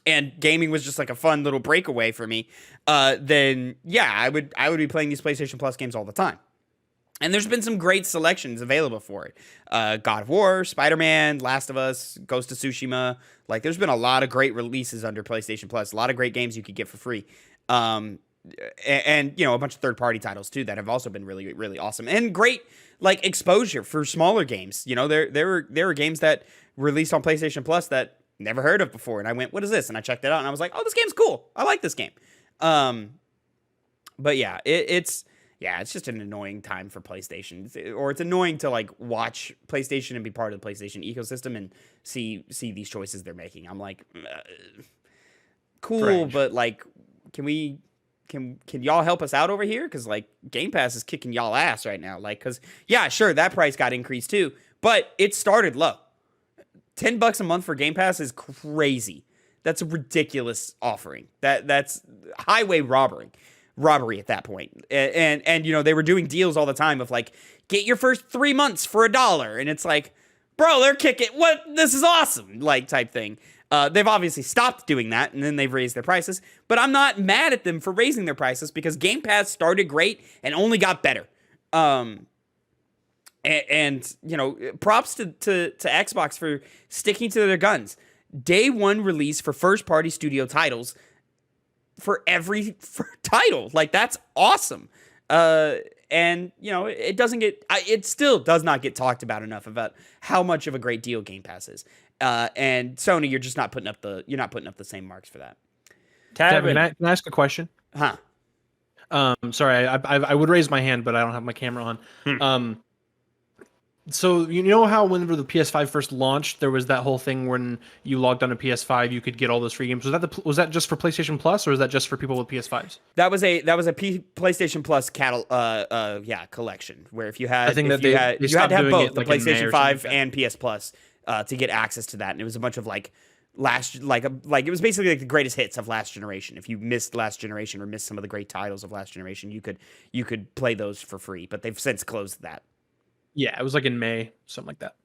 and gaming was just like a fun little breakaway for me, then yeah, I would be playing these PlayStation Plus games all the time. And there's been some great selections available for it. God of War, Spider-Man, Last of Us, Ghost of Tsushima. Like, there's been a lot of great releases under PlayStation Plus. A lot of great games you could get for free. And a bunch of third-party titles, too, that have also been really, really awesome. And great, like, exposure for smaller games. There were games that released on PlayStation Plus that never heard of before. And I went, what is this? And I checked it out, and I was like, oh, this game's cool. I like this game. But yeah, it's just an annoying time for PlayStation. It's annoying to like watch PlayStation and be part of the PlayStation ecosystem and see these choices they're making. I'm like, cool, Strange. but like, can y'all help us out over here? Because like Game Pass is kicking y'all ass right now. Like, because yeah, sure, that price got increased too, but it started low. $10 a month for Game Pass is crazy. That's a ridiculous offering. That's highway robbery at that point. And you know, they were doing deals all the time of like, get your first 3 months for $1, and it's like, bro, they're kicking what? This is awesome, like type thing. They've obviously stopped doing that, and then they've raised their prices. But I'm not mad at them for raising their prices because Game Pass started great and only got better. And you know, props to Xbox for sticking to their guns. Day one release for first-party studio titles for every title. Like, that's awesome. And, you know, it still does not get talked about enough about how much of a great deal Game Pass is. And Sony, you're just not putting up the same marks for that. Tavin, can I ask a question? Huh. Sorry, I would raise my hand, but I don't have my camera on. So you know how whenever the PS5 first launched, there was that whole thing when you logged on to PS5, you could get all those free games. Was that just for PlayStation Plus, or was that just for people with PS5s? That was a PlayStation Plus collection where if you had, you had to have both the PlayStation 5 and PS Plus to get access to that, and it was a bunch of like it was basically like the greatest hits of last generation. If you missed last generation or missed some of the great titles of last generation, you could play those for free. But they've since closed that. Yeah, it was like in May, something like that.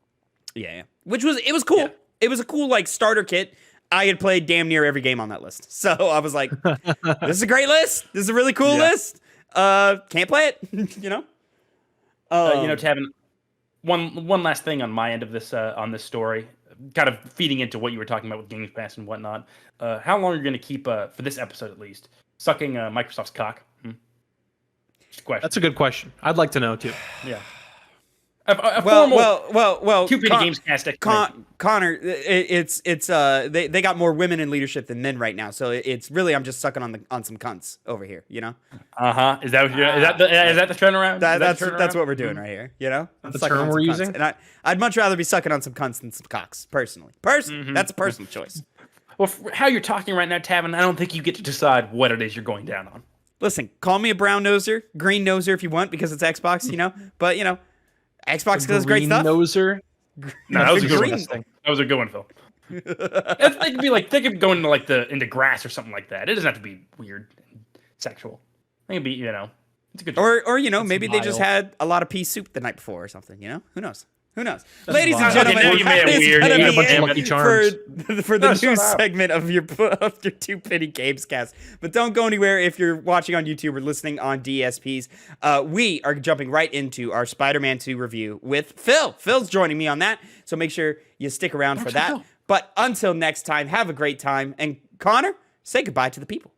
Yeah. It was cool. Yeah. It was a cool like starter kit. I had played damn near every game on that list. So I was like, this is a great list. This is a really cool list. Can't play it, you know? You know, Tavin, one last thing on my end of this on this story, kind of feeding into what you were talking about with Games Pass and whatnot. How long are you going to keep, for this episode at least, sucking Microsoft's cock? That's a good question. I'd like to know too. Yeah. Well. Two penny Gamescast. Connor, they got more women in leadership than men right now, so it's really I'm just sucking on some cunts over here, you know. Is that the turnaround? That's what we're doing right here, you know. The term we're using, and I'd much rather be sucking on some cunts than some cocks, personally. That's a personal choice. Well, how you're talking right now, Tavin, I don't think you get to decide what it is you're going down on. Listen, call me a brown noser, green noser if you want, because it's Xbox, you know. But you know. Xbox does great stuff. Noser. No, that was a good one. That was a good one, Phil. They could be like go into grass or something like that. It doesn't have to be weird, and sexual. It could be, you know, it's a good. Or you know, maybe they just had a lot of pea soup the night before or something. You know, who knows? Ladies and gentlemen, that is for the news segment of your 2 penny Gamescast. But don't go anywhere if you're watching on YouTube or listening on DSPs. We are jumping right into our Spider-Man 2 review with Phil. Phil's joining me on that, so make sure you stick around for that. But until next time, have a great time. And Connor, say goodbye to the people.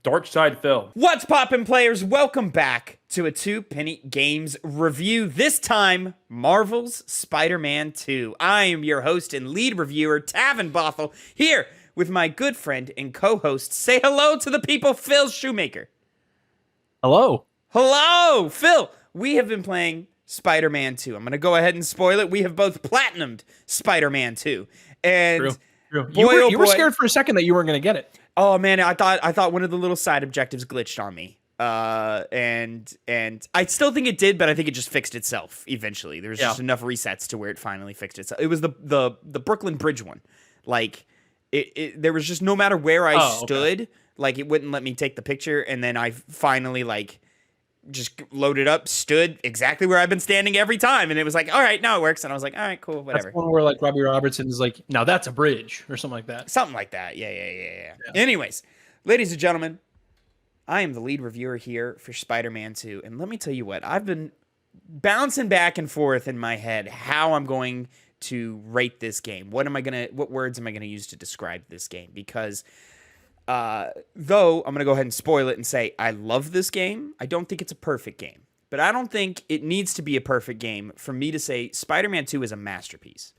Dark Side Phil. What's poppin', players? Welcome back to a 2 penny games review. This time, Marvel's Spider-Man 2. I am your host and lead reviewer, Tavin Bothel, here with my good friend and co-host. Say hello to the people, Phil Shoemaker. Hello. Hello, Phil. We have been playing Spider-Man 2. I'm going to go ahead and spoil it. We have both platinumed Spider-Man 2. And True. You were scared for a second that you weren't going to get it. Oh man, I thought one of the little side objectives glitched on me. And I still think it did, but I think it just fixed itself eventually. There was just enough resets to where it finally fixed itself. It was the Brooklyn Bridge one. Like there was just no matter where I stood, like it wouldn't let me take the picture, and then I finally like just loaded up, stood exactly where I've been standing every time, and it was like, all right, now it works. And I was like, all right, cool, whatever. That's one where like Robbie Robertson is like, now that's a bridge or something like that. Something like that. Yeah. Anyways, ladies and gentlemen, I am the lead reviewer here for Spider-Man 2, and let me tell you what, I've been bouncing back and forth in my head how I'm going to rate this game. What words am I gonna use to describe this game? Because though I'm going to go ahead and spoil it and say I love this game, I don't think it's a perfect game. But I don't think it needs to be a perfect game for me to say Spider-Man 2 is a masterpiece.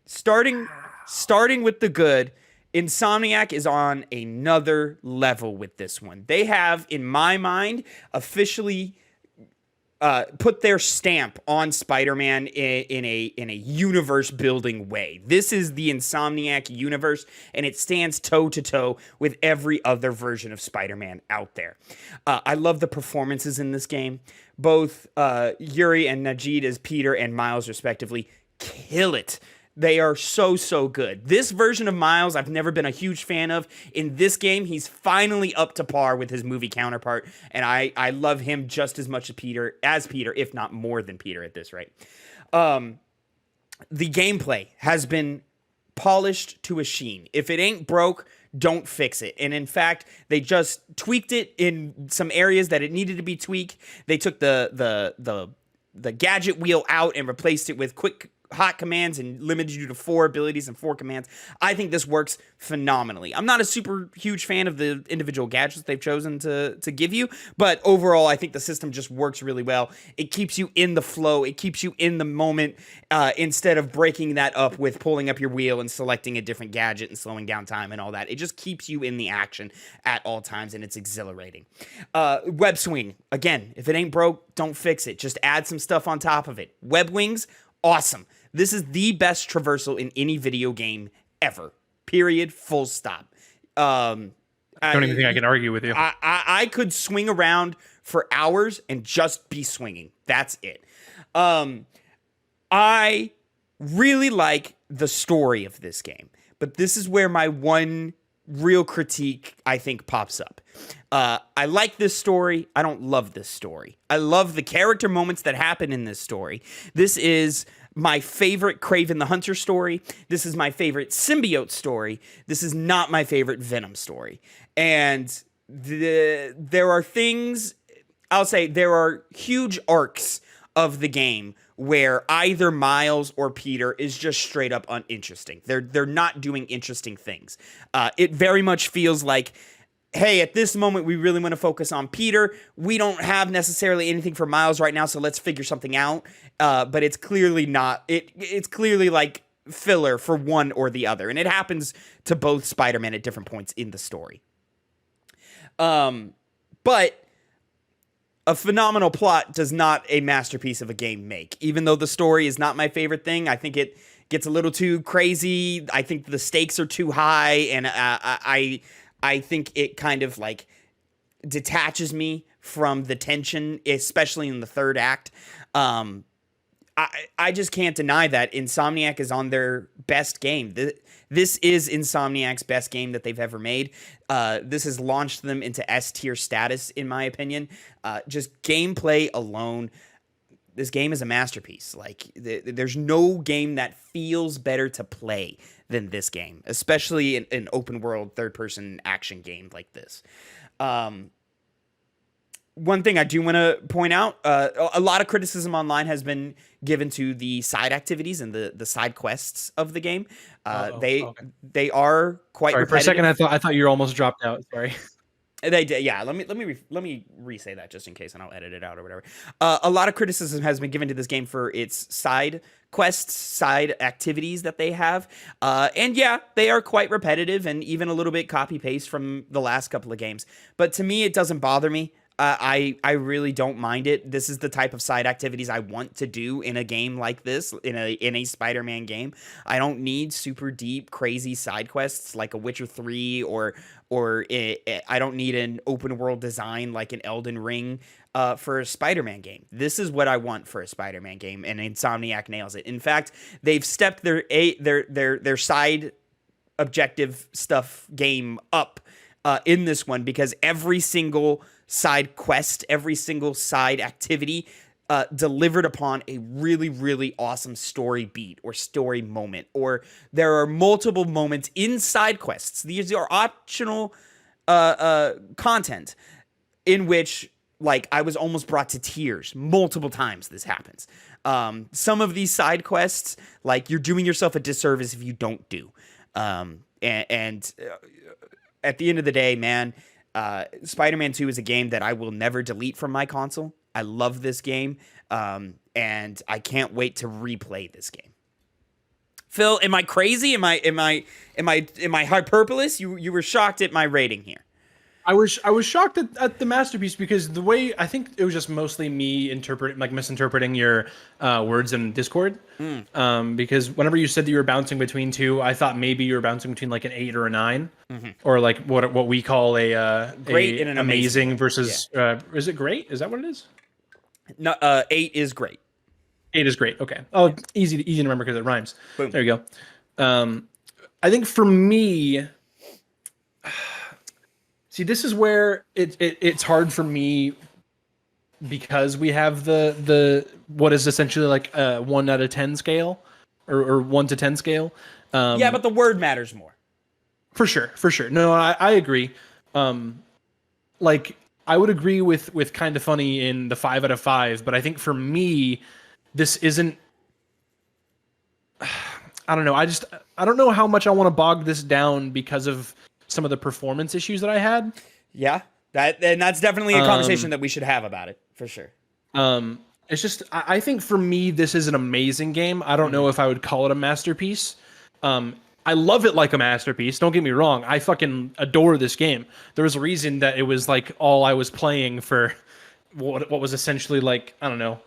Starting with the good, Insomniac is on another level with this one. They have, in my mind, officially put their stamp on Spider-Man in a universe building way. This is the Insomniac universe, and it stands toe to toe with every other version of Spider-Man out there. I love the performances in this game. Both Yuri and Najee as Peter and Miles respectively kill it. They are so good. This version of Miles, I've never been a huge fan of. In this game, he's finally up to par with his movie counterpart, and I love him just as much as Peter, if not more than Peter at this rate. The gameplay has been polished to a sheen. If it ain't broke, don't fix it. And in fact, they just tweaked it in some areas that it needed to be tweaked. They took the gadget wheel out and replaced it with quick hot commands and limited you to 4 abilities and 4 commands. I think this works phenomenally. I'm not a super huge fan of the individual gadgets they've chosen to give you, but overall, I think the system just works really well. It keeps you in the flow. It keeps you in the moment instead of breaking that up with pulling up your wheel and selecting a different gadget and slowing down time and all that. It just keeps you in the action at all times, and it's exhilarating. Web swing. Again, if it ain't broke, don't fix it. Just add some stuff on top of it. Web wings, awesome. This is the best traversal in any video game ever. Period. Full stop. I don't even think I can argue with you. I could swing around for hours and just be swinging. That's it. I really like the story of this game, but this is where my one real critique, I think, pops up. I like this story. I don't love this story. I love the character moments that happen in this story. This is my favorite Kraven the Hunter story. This is my favorite symbiote story. This is not my favorite Venom story. And there are things, I'll say, there are huge arcs of the game where either Miles or Peter is just straight up uninteresting. They're not doing interesting things. It very much feels like, hey, at this moment, we really want to focus on Peter. We don't have necessarily anything for Miles right now, so let's figure something out. But it's clearly not. It's clearly like filler for one or the other. And it happens to both Spider-Man at different points in the story. But a phenomenal plot does not a masterpiece of a game make. Even though the story is not my favorite thing, I think it gets a little too crazy. I think the stakes are too high, and I think it kind of like detaches me from the tension, especially in the third act. I just can't deny that Insomniac is on their best game. This is Insomniac's best game that they've ever made. This has launched them into S-tier status, in my opinion. Just gameplay alone, this game is a masterpiece. Like, there's no game that feels better to play than this game, especially an open world third-person action game like this. One thing I do want to point out, a lot of criticism online has been given to the side activities and the side quests of the game. They are quite Sorry, repetitive. for a second, I thought you were almost dropped out. Sorry. They did, yeah. Let me re-say that just in case, and I'll edit it out or whatever. A lot of criticism has been given to this game for its side quests, side activities that they have, and yeah, they are quite repetitive and even a little bit copy paste from the last couple of games. But to me, it doesn't bother me. I really don't mind it. This is the type of side activities I want to do in a game like this, in a Spider-Man game. I don't need super deep, crazy side quests like a Witcher 3 or I don't need an open world design like an Elden Ring for a Spider-Man game. This is what I want for a Spider-Man game, and Insomniac nails it. In fact, they've stepped their side objective stuff game up in this one, because every single side quest, every single side activity delivered upon a really, really awesome story beat or story moment. Or there are multiple moments in side quests. These are optional content in which, like, I was almost brought to tears multiple times. This happens. Some of these side quests, like, you're doing yourself a disservice if you don't do. And at the end of the day, man, Spider-Man 2 is a game that I will never delete from my console. I love this game, and I can't wait to replay this game. Phil, am I crazy? Am I hyperbolous? You were shocked at my rating here. I was shocked at the masterpiece, because the way, I think it was just mostly me misinterpreting your words in Discord. Because whenever you said that you were bouncing between two, I thought maybe you were bouncing between like an 8 or a 9, or like what we call a great and an amazing versus is it great? Is that what it is? No, 8 is great. 8 is great. Okay. Oh, easy to remember because it rhymes. Boom. There you go. I think for me, see, this is where it's hard for me because we have the what is essentially like a 1 out of 10 scale or 1 to 10 scale. Yeah, but the word matters more. For sure. No, I agree. Like I would agree with Kind of Funny in the 5 out of 5, but I think for me, this isn't. I don't know. I don't know how much I want to bog this down because of some of the performance issues that I had. Yeah, that's definitely a conversation that we should have about it for sure. It's just I think for me this is an amazing game. I don't know if I would call it a masterpiece. I love it like a masterpiece. Don't get me wrong. I fucking adore this game. There was a reason that it was like all I was playing for what was essentially like, I don't know,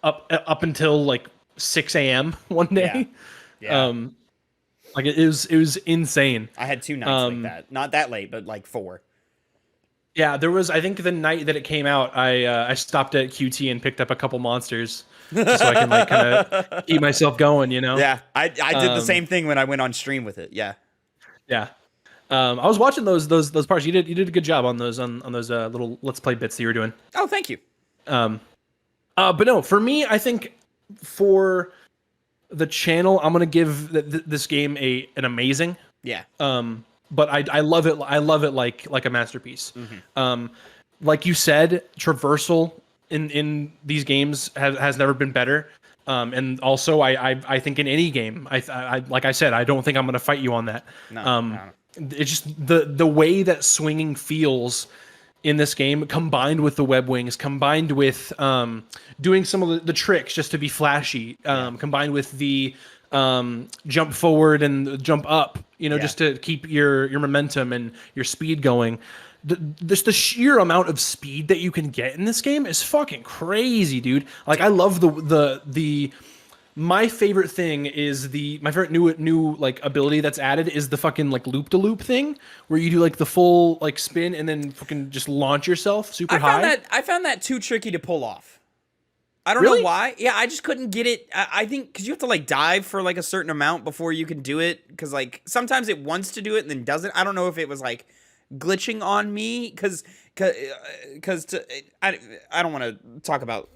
up until like 6 a.m. one day. Yeah. Like it was insane. I had 2 nights like that. Not that late, but like 4. Yeah, there was. I think the night that it came out, I stopped at QT and picked up a couple monsters, just so I can like kind of keep myself going. You know. Yeah, I did the same thing when I went on stream with it. Yeah. Yeah. I was watching those parts. You did a good job on those little Let's Play bits that you were doing. Oh, thank you. But no, for me, I think for the channel, I'm gonna give this game an amazing. Yeah. But I love it. I love it like a masterpiece. Like you said, traversal in these games has never been better. And also, I think in any game, I like I said, I don't think I'm going to fight you on that. No. It's just the way that swinging feels in this game, combined with the web wings, combined with doing some of the tricks just to be flashy, combined with the jump forward and jump up, just to keep your momentum and your speed going. Just the sheer amount of speed that you can get in this game is fucking crazy, dude. Like I love the my favorite thing is my favorite new like ability that's added is the fucking like loop to loop thing where you do like the full like spin and then fucking just launch yourself super high. I found that too tricky to pull off. I don't Really? know why. Yeah, I just couldn't get it. I think because you have to like dive for like a certain amount before you can do it. Because like sometimes it wants to do it and then doesn't. I don't know if it was like glitching on me because I don't want to talk about.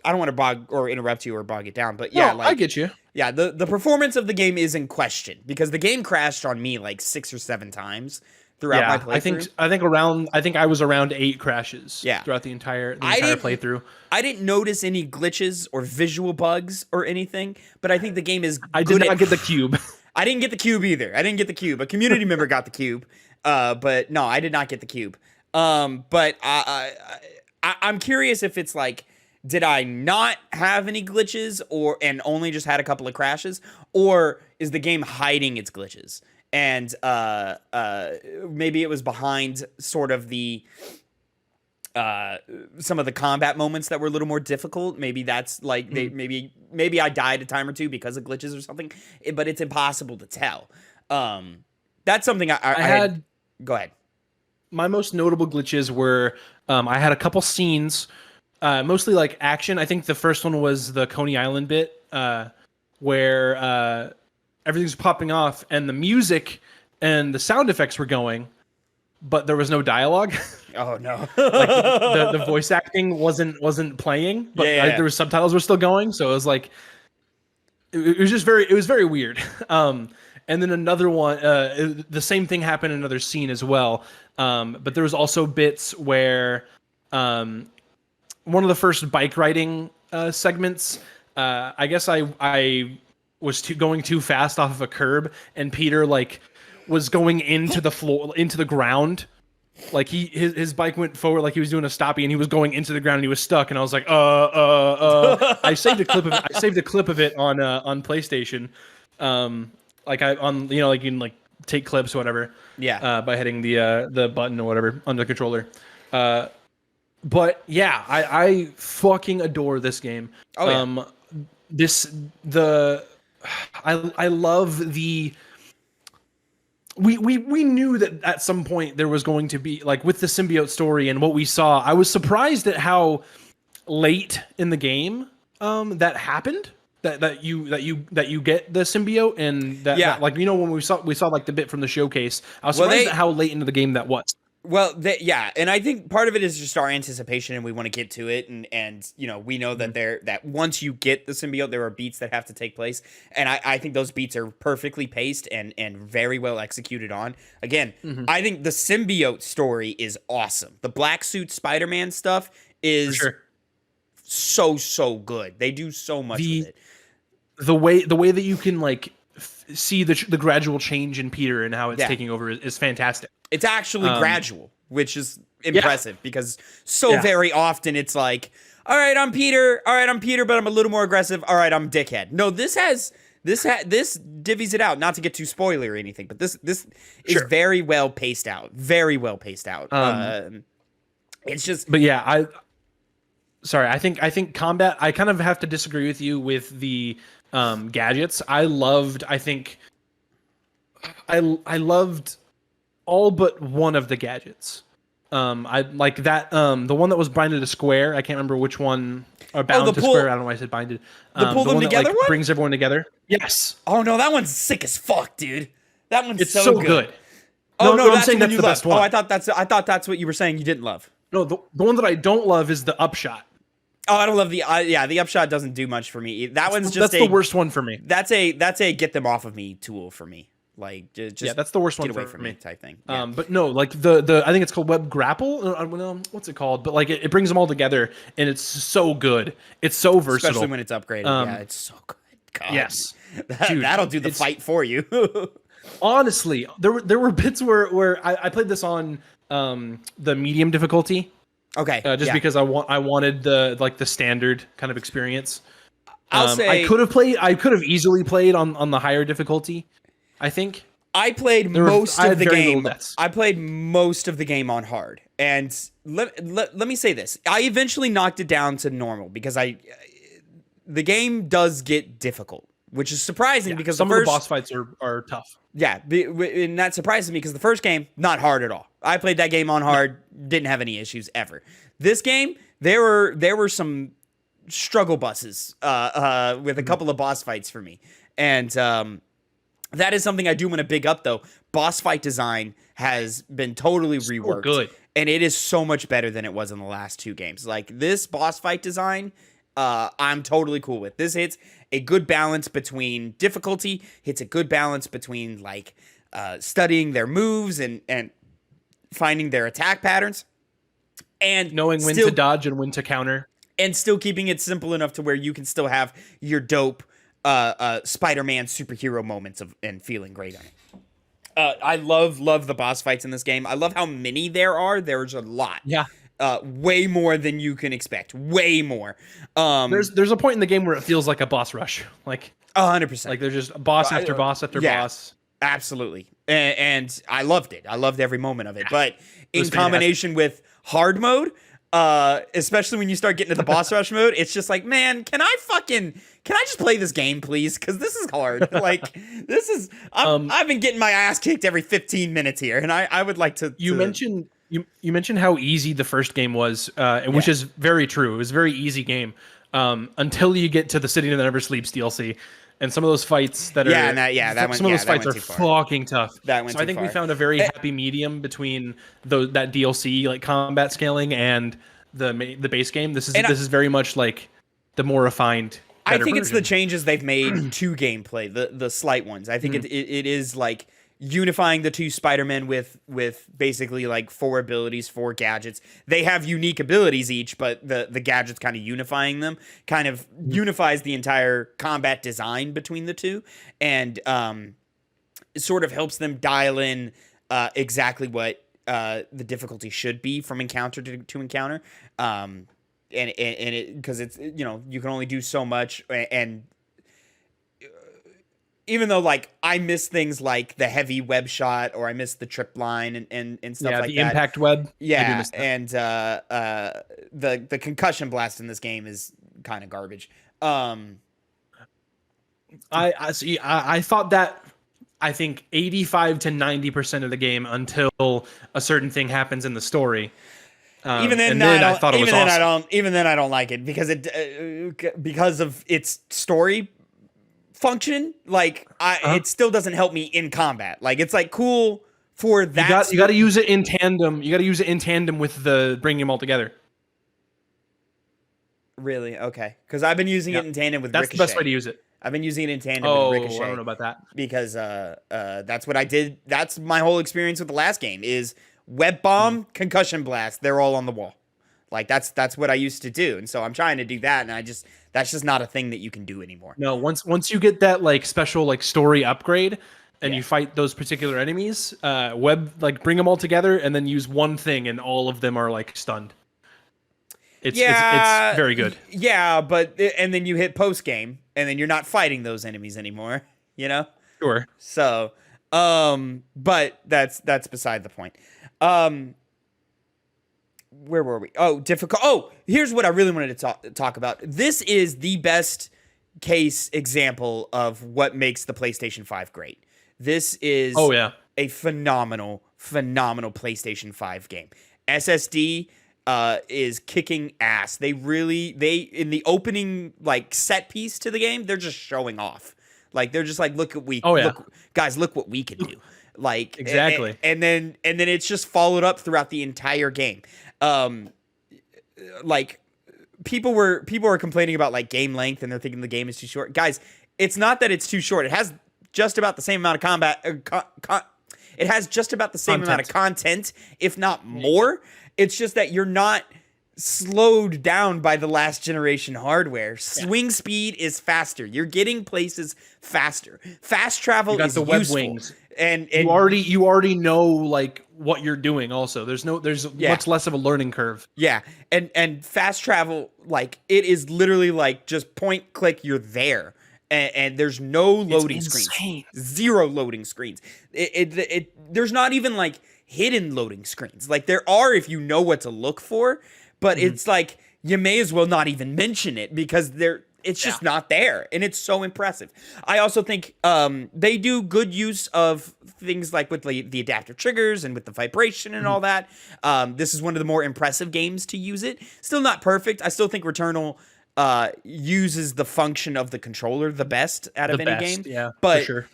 I don't want to bog or interrupt you or bog it down. But yeah, No, I get you. Yeah, the performance of the game is in question because the game crashed on me like 6 or 7 times throughout my playthrough. I think I was around 8 crashes. Yeah. Throughout the entire playthrough. I didn't notice any glitches or visual bugs or anything, but I think the game is. I did not get the cube. I didn't get the cube either. I didn't get the cube. A community member got the cube, but no, I did not get the cube. But I'm curious if it's like, did I not have any glitches and only just had a couple of crashes, or is the game hiding its glitches? And maybe it was behind sort of the some of the combat moments that were a little more difficult. Maybe that's like maybe I died a time or two because of glitches or something. But it's impossible to tell. That's something I had. Go ahead. My most notable glitches were I had a couple scenes, mostly like action. I think the first one was the Coney Island bit where everything's popping off and the music and the sound effects were going, but there was no dialogue. Oh no! Like the voice acting wasn't playing, but there was subtitles were still going. So it was like it was very weird. And then another one, the same thing happened in another scene as well. But there was also bits where one of the first bike riding segments, I guess I was going too fast off of a curb, and Peter like was going into the ground. Like his bike went forward like he was doing a stoppie, and he was going into the ground and he was stuck, and I was like, I saved a clip of it on PlayStation. Like you can like take clips or whatever. Yeah. By hitting the button or whatever on the controller. But yeah, I fucking adore this game. Oh yeah. I love the. We knew that at some point there was going to be like with the symbiote story and what we saw. I was surprised at how late in the game that happened. That you get the symbiote, and that like when we saw like the bit from the showcase. I was surprised at how late into the game that was. Well, and I think part of it is just our anticipation, and we want to get to it, and we know that that once you get the symbiote, there are beats that have to take place, and I think those beats are perfectly paced and very well executed on. Again, I think the symbiote story is awesome. The black suit Spider-Man stuff is so good. They do so much with it. The way that you can like see the gradual change in Peter and how it's taking over is fantastic. It's actually gradual, which is impressive because very often it's like, all right, I'm Peter, but I'm a little more aggressive. All right, I'm dickhead. No, this divvies it out. Not to get too spoiler or anything, but this is very well paced out. Very well paced out. It's just, but yeah, I think combat. I kind of have to disagree with you with the gadgets. I loved all but one of the gadgets. I like that. The one that was binded to square. I can't remember which one. Or bound to square. I don't know why I said binded. The pull them together one brings everyone together. Yes. Oh no, that one's sick as fuck, dude. That one's it's so good. Oh no, I'm saying that's the best one. Oh, I thought that's what you were saying you didn't love. No, the one that I don't love is the upshot. Oh, I don't love the the upshot doesn't do much for me. That's the worst one for me. That's a get them off of me tool for me. Like just that's the worst one away for me type thing. Yeah. But no, like the I think it's called Web Grapple. What's it called? But like it brings them all together, and it's so good. It's so versatile, especially when it's upgraded. Yeah, it's so good. God. Yes, that'll do the fight for you. Honestly, there were bits where I played this on the medium difficulty. Okay, just because I wanted the standard kind of experience. I'll say I could have easily played on the higher difficulty. I think I played most of the game. I played most of the game on hard, and let me say this: I eventually knocked it down to normal because the game does get difficult, which is surprising because some of the boss fights are tough. Yeah, and that surprises me because the first game not hard at all. I played that game on hard, didn't have any issues ever. This game, there were some struggle buses with a couple of boss fights for me, and that is something I do want to big up, though. Boss fight design has been totally reworked. Good. And it is so much better than it was in the last two games. Like, this boss fight design, I'm totally cool with. This hits a good balance between difficulty, hits a good balance between, like, studying their moves and finding their attack patterns. And knowing when to dodge and when to counter. And still keeping it simple enough to where you can still have your dope Spider-Man superhero moments and feeling great on it. I love the boss fights in this game. I love how many there are. There's a lot. Yeah. Way more than you can expect. Way more. There's a point in the game where it feels like a boss rush. Like 100%. Like there's just boss after boss after boss. Absolutely. And I loved it. I loved every moment of it. But in combination with hard mode, especially when you start getting to the boss rush mode, it's just like, man, can I just play this game, please? Because this is hard. Like, this is, I've been getting my ass kicked every 15 minutes here, and I would like to. You mentioned how easy the first game was, which is very true. It was a very easy game until you get to the City That Never Sleeps DLC. And some of those fights that those fights are fucking tough. I think we found a very happy medium between that DLC like combat scaling and the base game. This is very much like the more refined. I think it's the changes they've made to gameplay, the slight ones. I think it is like unifying the two Spider-Men with basically like 4 abilities, 4 gadgets. They have unique abilities each, but the gadgets kind of unifying them kind of unifies the entire combat design between the two, and it sort of helps them dial in exactly what the difficulty should be from encounter to encounter. And it because it's you can only do so much, and even though, like, I miss things like the heavy web shot, or I miss the trip line and stuff like that. Yeah, the impact web. Yeah, and the concussion blast in this game is kind of garbage. I see. I thought that. I think 85 to 90% of the game until a certain thing happens in the story. Even then, and then I thought it was awesome. Even then, I don't like it because of its story function. Like, it still doesn't help me in combat. Like, it's like cool for that. You got to use it in tandem. You got to use it in tandem with the bringing them all together. Really? Okay. Because I've been using it in tandem with Ricochet. That's the best way to use it. I've been using it in tandem with Ricochet. I don't know about that. Because that's what I did. That's my whole experience with the last game is web bomb, concussion blast. They're all on the wall. Like that's what I used to do. And so I'm trying to do that. And that's just not a thing that you can do anymore. No, once you get that like special like story upgrade and you fight those particular enemies, bring them all together and then use one thing and all of them are like stunned. It's very good. Yeah, but and then you hit post game and then you're not fighting those enemies anymore, you know? Sure. So, but that's beside the point. Where were we? Oh, difficult. Oh, here's what I really wanted to talk about. This is the best case example of what makes the PlayStation 5 great. This is a phenomenal PlayStation 5 game. SSD is kicking ass. They in the opening like set piece to the game, they're just showing off. Like they're just like, look what we look what we can do. Like exactly. And then it's just followed up throughout the entire game. Like people were complaining about like game length and they're thinking the game is too short. Guys, it's not that it's too short. It has just about the same amount of combat. It has just about the same amount of content, if not more. It's just that you're not slowed down by the last generation hardware. Swing speed is faster. You're getting places faster. Fast travel is the useful. web wings. And you already know like what you're doing also. There's much less of a learning curve. Yeah. And fast travel, like it is literally like just point click, you're there. And there's no loading screens. Zero loading screens. There's not even like hidden loading screens. Like there are if you know what to look for, but it's like you may as well not even mention it because it's just not there, and it's so impressive. I also think they do good use of things like with the adaptive triggers and with the vibration and all that. This is one of the more impressive games to use it. Still not perfect. I still think Returnal uses the function of the controller the best out of any game. Yeah, but for sure.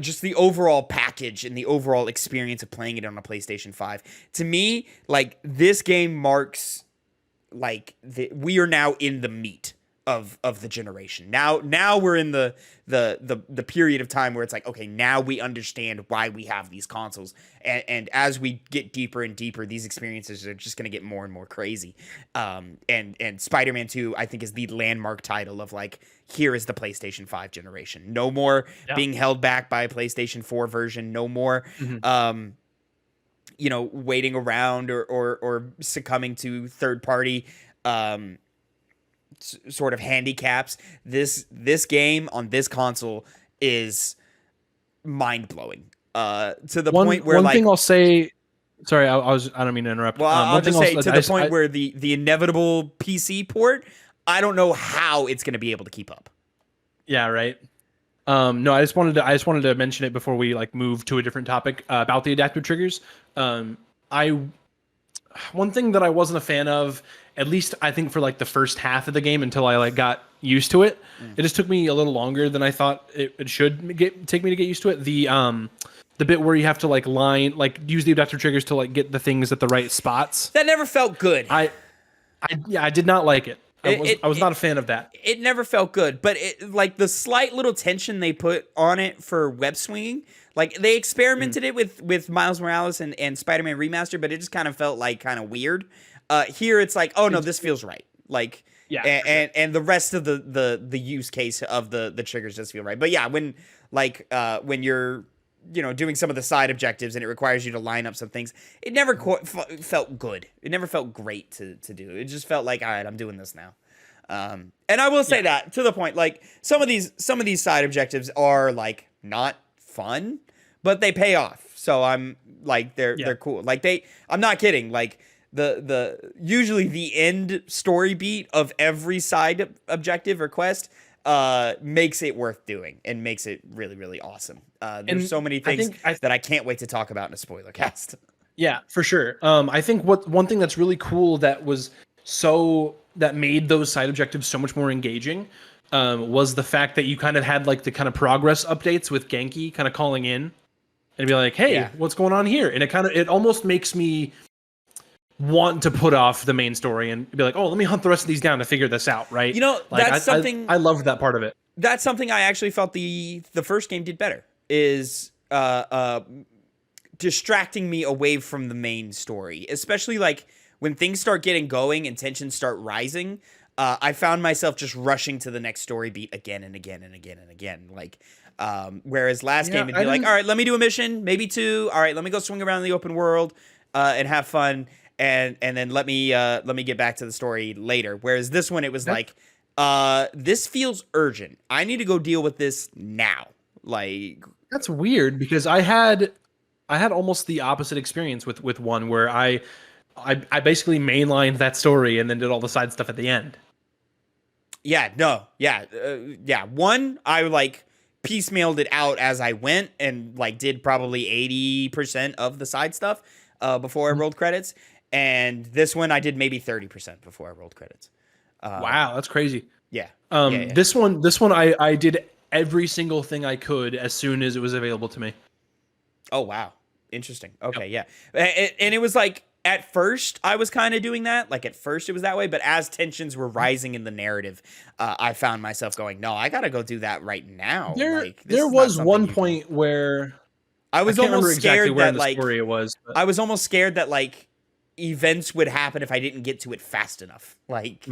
Just the overall package and the overall experience of playing it on a PlayStation 5. To me, like this game marks like we are now in the meat of the generation. Now we're in the period of time where it's like, okay, now we understand why we have these consoles. And as we get deeper and deeper, these experiences are just going to get more and more crazy. And Spider-Man 2, I think, is the landmark title of like, here is the PlayStation 5 generation. No more being held back by a PlayStation 4 version. No more, waiting around or succumbing to third party, sort of handicaps. This game on this console is mind blowing. To the point where one thing I'll say. Sorry, I don't mean to interrupt. Well, I'll just say to the point where the inevitable PC port, I don't know how it's going to be able to keep up. Yeah, right. No, I just wanted to mention it before we like move to a different topic about the adaptive triggers. One thing that I wasn't a fan of, at least I think for like the first half of the game until I like got used to it. It just took me a little longer than I thought it should take me to get used to it. The bit where you have to like use the adaptive triggers to like get the things at the right spots. That never felt good. I did not like it. I was not a fan of that. It never felt good, but like the slight little tension they put on it for web swinging, like they experimented it with Miles Morales and Spider-Man Remastered, but it just kind of felt like kind of weird. Here it's like, oh no, this feels right. Like, and the rest of the use case of the triggers does feel right. But yeah, when you're doing some of the side objectives and it requires you to line up some things, it never felt good. It never felt great to do. It just felt like, all right, I'm doing this now. And I will say that to the point, like some of these side objectives are like not fun, but they pay off. So I'm like, they're cool. Like I'm not kidding. Like usually the end story beat of every side objective or quest makes it worth doing and makes it really, really awesome. There's so many things that I can't wait to talk about in a spoiler cast. Yeah, for sure. I think one thing that's really cool that made those side objectives so much more engaging was the fact that you kind of had like the kind of progress updates with Genki kind of calling in and be like, "Hey, Yeah. what's going on here?" And it almost makes me want to put off the main story and be like, "Oh, let me hunt the rest of these down to figure this out." Right? You know, Like, that's something I loved that part of it. that's something I actually felt the first game did better, is distracting me away from the main story, especially like when things start getting going and tensions start rising. I found myself just rushing to the next story beat again and again and again and again. Like, whereas last game it'd be like, all right, let me do a mission, maybe two. All right, let me go swing around the open world and have fun, and then let me get back to the story later. Whereas this one, it was like, this feels urgent. I need to go deal with this now. Like, That's weird because I had almost the opposite experience with one where I basically mainlined that story and then did all the side stuff at the end. yeah, no, yeah, yeah. One, I like piecemealed it out as I went and like did probably 80% of the side stuff before I rolled credits. And this one, I did maybe 30% before I rolled credits. Wow, that's crazy. Yeah. This one I did every single thing I could as soon as it was available to me. Oh, wow. Interesting. Okay, yeah. And it was like, at first, I was kind of doing that. Like, at first, it was that way. But as tensions were rising in the narrative, I found myself going, no, I got to go do that right now. There was one point where I was can't remember almost exactly scared where that, in the like, story it was. But I was almost scared that, like, events would happen if I didn't get to it fast enough. Like,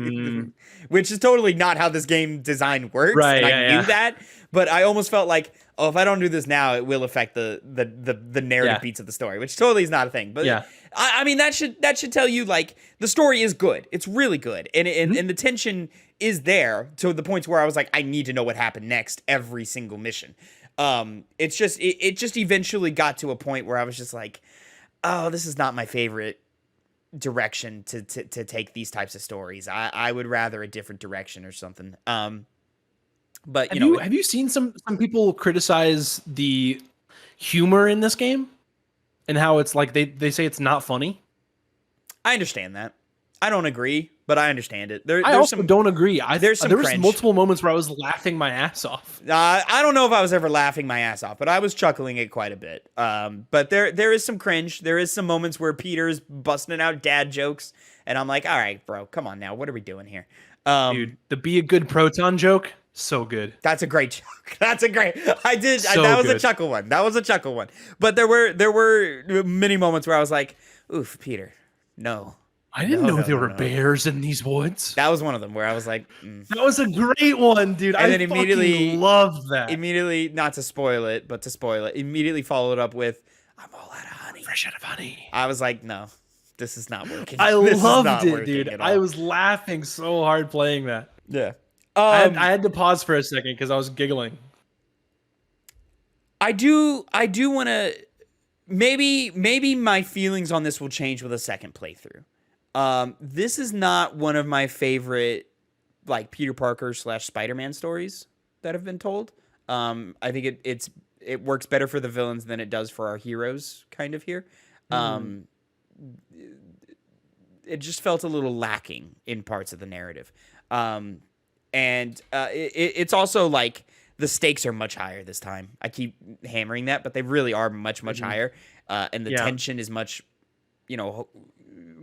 which is totally not how this game design works. Right, And yeah, I knew yeah. that. But I almost felt like, oh, if I don't do this now, it will affect the narrative Yeah. beats of the story, which totally is not a thing. But Yeah. I mean, that should tell you, like, the story is good. It's really good. And the tension is there to the points where I was like, I need to know what happened next every single mission. It's just, it just eventually got to a point where I was just like, oh, this is not my favorite direction to take these types of stories. I would rather a different direction or something. But have you seen some people criticize the humor in this game and how it's like they say it's not funny? I understand that. I don't agree, but I understand it. I also don't agree. There's some there was cringe. multiple moments where I was laughing my ass off. I don't know if I was ever laughing my ass off, but I was chuckling it quite a bit. But there is some cringe. There is some moments where Peter's busting out dad jokes, and I'm like, all right, bro, come on now. What are we doing here? Dude, the be a good proton joke, so good. That's a great joke. That's a great. That was a good. chuckle one. That was a chuckle one. But there were many moments where I was like, oof, Peter, no. I didn't know there were bears in these woods. That was one of them where I was like, That was a great one, dude. And I then immediately loved that. Immediately, not to spoil it, but to spoil it, immediately followed up with, I'm all out of honey. Fresh out of honey. I was like, no, this is not working. I This is loved not it, working dude. at all. I was laughing so hard playing that. Yeah. I had to pause for a second because I was giggling. I do want to, maybe my feelings on this will change with a second playthrough. This is not one of my favorite, like, Peter Parker / Spider-Man stories that have been told. I think it works better for the villains than it does for our heroes, kind of here. It just felt a little lacking in parts of the narrative. It's also like the stakes are much higher this time. I keep hammering that, but they really are much higher. And the tension is much,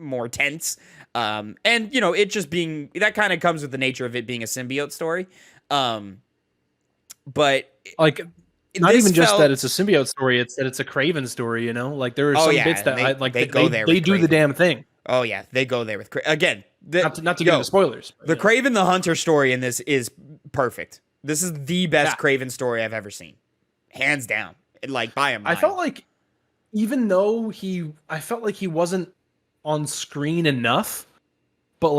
more tense. It just being, that kind of comes with the nature of it being a symbiote story. But like, not even just that it's a symbiote story, it's that it's a Craven story, Like, there are some bits that they do the damn thing. Oh yeah, they go there with again. Not to get into spoilers. The Craven the Hunter story in this is perfect. This is the best Craven story I've ever seen, hands down. Like, by a mile. I felt like, even though I felt like he wasn't on screen enough, but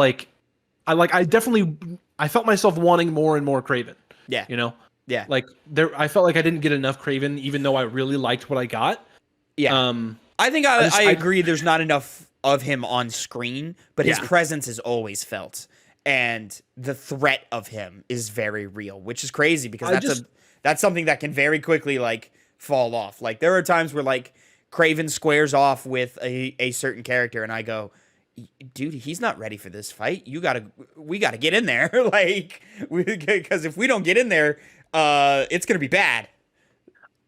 I felt myself wanting more and more Craven. Yeah. Yeah. Like, I felt like I didn't get enough Craven, even though I really liked what I got. Yeah. I think I agree. There's not enough of him on screen, but his presence is always felt, and the threat of him is very real, which is crazy because that's something that can very quickly, like, fall off. Like, there are times where, like, Craven squares off with a certain character, and I go, dude, he's not ready for this fight. We gotta get in there, like, because if we don't get in there, it's gonna be bad.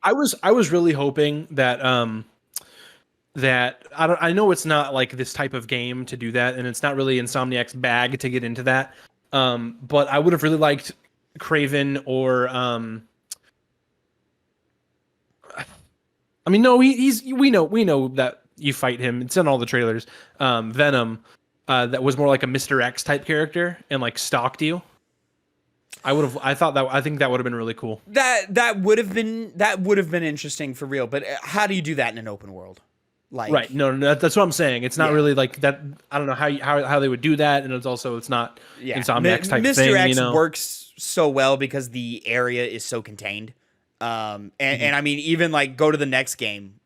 I was really hoping that I know it's not like this type of game to do that, and it's not really Insomniac's bag to get into that. But I would have really liked Craven or I mean, no, we know that you fight him. It's in all the trailers. Venom, that was more like a Mr. X type character and like stalked you. I think that would have been really cool. That would have been interesting for real. But how do you do that in an open world? Like, right? No, that's what I'm saying. It's not really like that. I don't know how they would do that, and it's not Insomniac's type Mr. thing. X works so well because the area is so contained. And I mean, even like go to the next game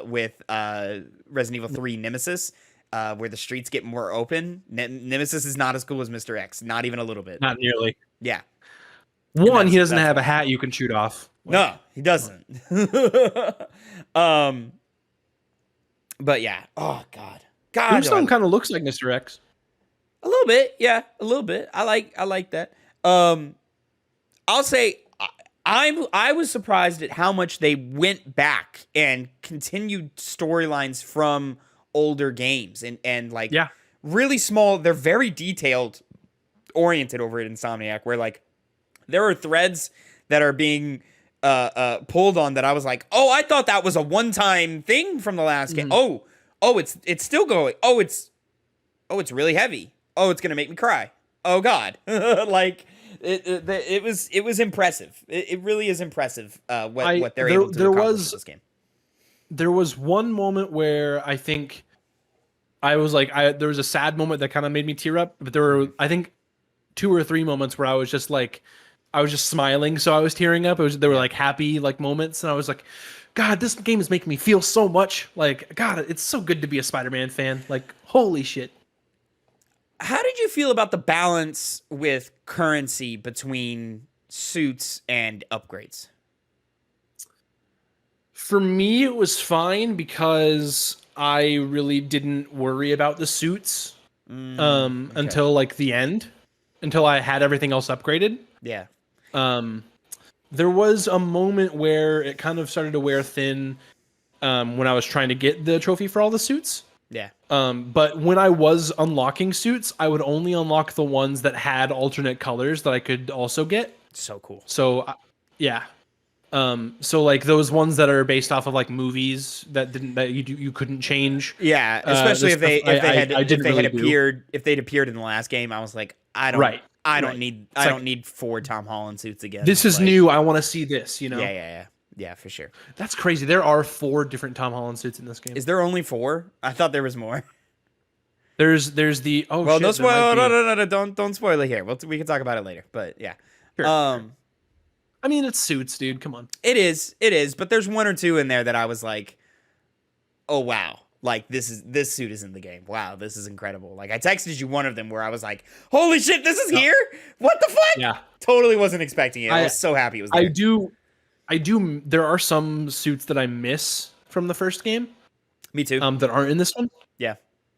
with Resident Evil 3 Nemesis, where the streets get more open. Nemesis is not as cool as Mr. X, not even a little bit. Not nearly. Yeah. One, he doesn't have a hat you can shoot off. No, he doesn't. But yeah. Oh God. Tombstone kind of looks like Mr. X. A little bit, yeah, a little bit. I like that. I'll say I was surprised at how much they went back and continued storylines from older games and like really small. They're very detailed oriented over at Insomniac, where like there are threads that are being pulled on that I was like, oh, I thought that was a one-time thing from the last game. Oh, it's still going. Oh, it's really heavy. Oh, it's gonna make me cry. Oh God, like it was impressive. It really is impressive. What they're able to accomplish in this game. There was one moment where I think I was like, there was a sad moment that kind of made me tear up, but there were, I think, 2 or 3 moments where I was just smiling, so I was tearing up. They were like happy like moments, and I was like, God, this game is making me feel so much. Like, God, it's so good to be a Spider-Man fan. Like, holy shit. How did you feel about the balance with currency between suits and upgrades? For me, it was fine because I really didn't worry about the suits until like the end, until I had everything else upgraded. Yeah. There was a moment where it kind of started to wear thin when I was trying to get the trophy for all the suits. Yeah. But when I was unlocking suits, I would only unlock the ones that had alternate colors that I could also get. So cool. So, yeah. So like those ones that are based off of like movies that you couldn't change. Yeah, especially if they'd appeared in the last game, I was like, I don't need 4 Tom Holland suits again. This is new. I want to see this. You know. Yeah, for sure. That's crazy. There are 4 different Tom Holland suits in this game. Is there only 4? I thought there was more. There's the well, no spoil. No, don't spoil it here. We can talk about it later. But yeah. Sure, I mean, it's suits, dude. Come on. It is. But there's 1 or 2 in there that I was like, oh wow, like this suit is in the game. Wow, this is incredible. Like I texted you one of them where I was like, holy shit, this is here. What the fuck? Yeah. Totally wasn't expecting it. I was so happy it was there. I do. There are some suits that I miss from the first game. Me too. That aren't in this one. Yeah.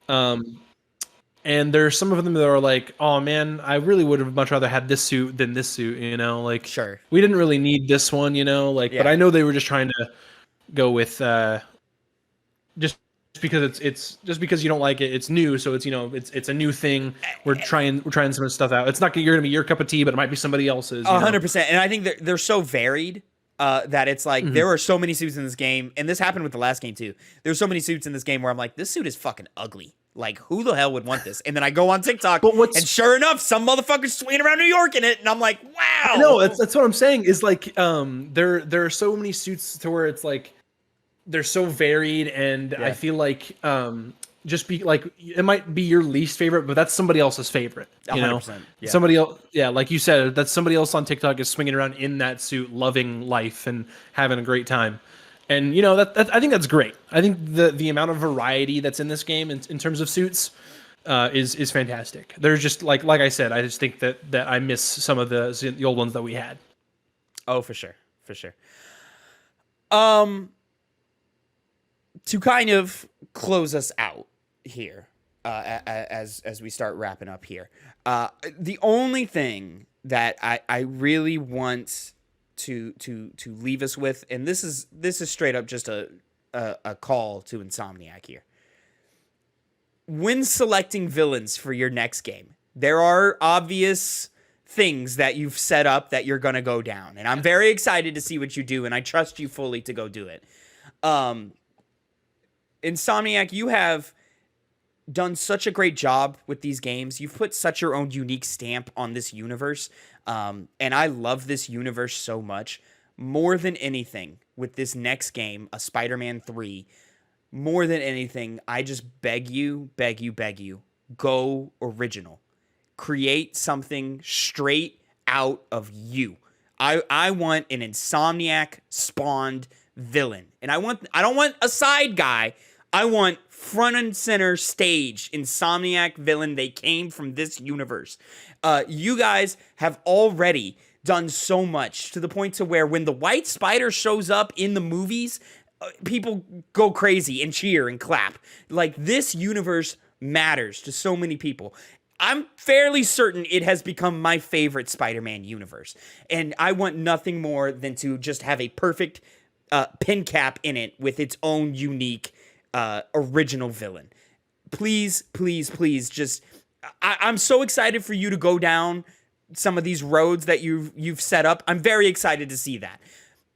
And there's some of them that are like, oh man, I really would have much rather had this suit than this suit, you know, like sure. We didn't really need this one, you know, like, but I know they were just trying to go with just because it's just because you don't like it, it's new, so it's, you know, it's a new thing. We're trying some stuff out. It's not gonna be your cup of tea, but it might be somebody else's. 100%. And I think they're so varied. That it's like there are so many suits in this game, and this happened with the last game too. There's so many suits in this game where I'm like, this suit is fucking ugly. Like, who the hell would want this? And then I go on TikTok, and sure enough, some motherfucker's swinging around New York in it, and I'm like, wow. No, that's what I'm saying. Is like, there are so many suits to where it's like they're so varied, and I feel like just be like, it might be your least favorite, but that's somebody else's favorite. You 100%. know? Yeah. Somebody else, like you said, that's somebody else on TikTok is swinging around in that suit, loving life and having a great time. And you know that I think that's great. I think the amount of variety that's in this game in terms of suits is fantastic. There's just like I said, I just think that I miss some of the old ones that we had. Oh, for sure. to kind of close us out here, as we start wrapping up here, the only thing that I really want to leave us with, and this is straight up just a call to Insomniac here. When selecting villains for your next game, there are obvious things that you've set up that you're going to go down. And I'm very excited to see what you do, and I trust you fully to go do it. Insomniac, you have done such a great job with these games. You've put such your own unique stamp on this universe. And I love this universe so much. More than anything, with this next game, a Spider-Man 3, more than anything, I just beg you, go original. Create something straight out of you. I want an Insomniac spawned villain. And I don't want a side guy. I want front and center stage Insomniac villain. They came from this universe. You guys have already done so much to the point to where when the White Spider shows up in the movies, people go crazy and cheer and clap. Like, this universe matters to so many people. I'm fairly certain it has become my favorite Spider-Man universe. And I want nothing more than to just have a perfect pin cap in it with its own unique original villain. Please, just... I'm so excited for you to go down some of these roads that you've set up. I'm very excited to see that.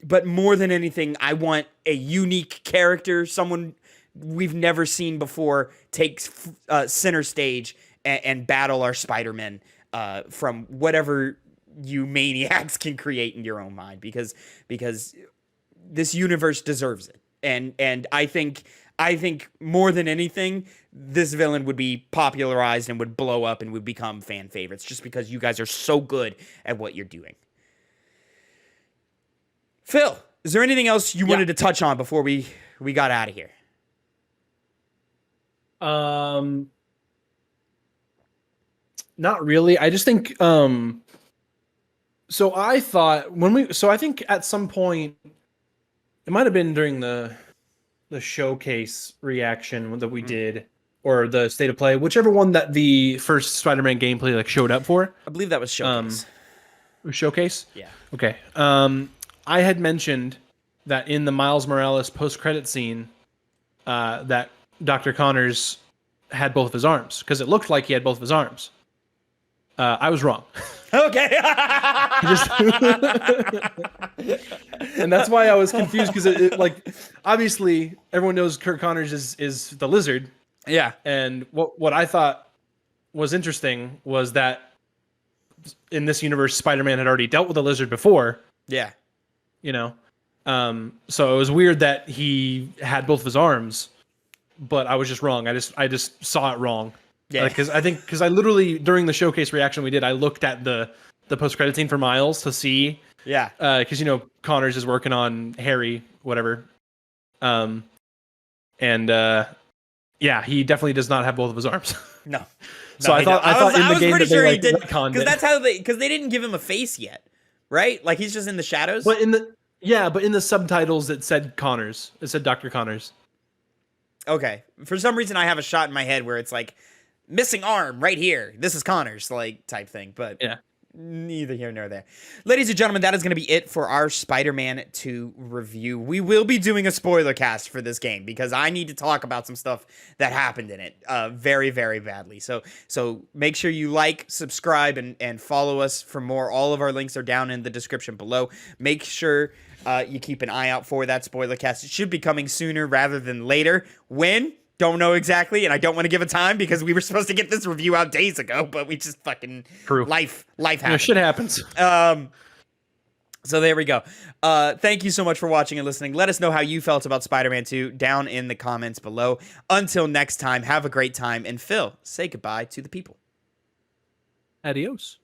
But more than anything, I want a unique character, someone we've never seen before, take center stage and battle our Spider-Man from whatever you maniacs can create in your own mind, because this universe deserves it. And I think more than anything, this villain would be popularized and would blow up and would become fan favorites just because you guys are so good at what you're doing. Phil, is there anything else you wanted to touch on before we got out of here? Not really. I just think so I think at some point, it might have been during the showcase reaction that we did, or the state of play, whichever one that the first Spider-Man gameplay showed up for. I believe that was Showcase. Showcase? Yeah. Okay. I had mentioned that in the Miles Morales post-credit scene, that Dr. Connors had both of his arms, because it looked like he had both of his arms. I was wrong. Okay. And that's why I was confused, because it obviously everyone knows Kirk Connors is the Lizard. Yeah. And what I thought was interesting was that in this universe, Spider-Man had already dealt with the Lizard before. Yeah. You know? So it was weird that he had both of his arms, but I was just wrong. I just saw it wrong. Yeah. Because I literally, during the showcase reaction we did, I looked at the post-credit scene for Miles to see. Yeah. Because, Connors is working on Harry, whatever. Yeah, he definitely does not have both of his arms. No. So I thought in the game that they did, because that's how because they didn't give him a face yet, right? Like, he's just in the shadows. But in the subtitles it said Connors. It said Dr. Connors. Okay. For some reason I have a shot in my head where it's like, missing arm right here. This is Connors, type thing. But yeah, neither here nor there. Ladies and gentlemen, that is going to be it for our Spider-Man 2 review. We will be doing a spoiler cast for this game because I need to talk about some stuff that happened in it very, very badly. So make sure you subscribe, and follow us for more. All of our links are down in the description below. Make sure you keep an eye out for that spoiler cast. It should be coming sooner rather than later. When? Don't know exactly, and I don't want to give a time because we were supposed to get this review out days ago, but we just fucking... True. Life happens. Shit happens. So there we go. Thank you so much for watching and listening. Let us know how you felt about Spider-Man 2 down in the comments below. Until next time, have a great time. And Phil, say goodbye to the people. Adios.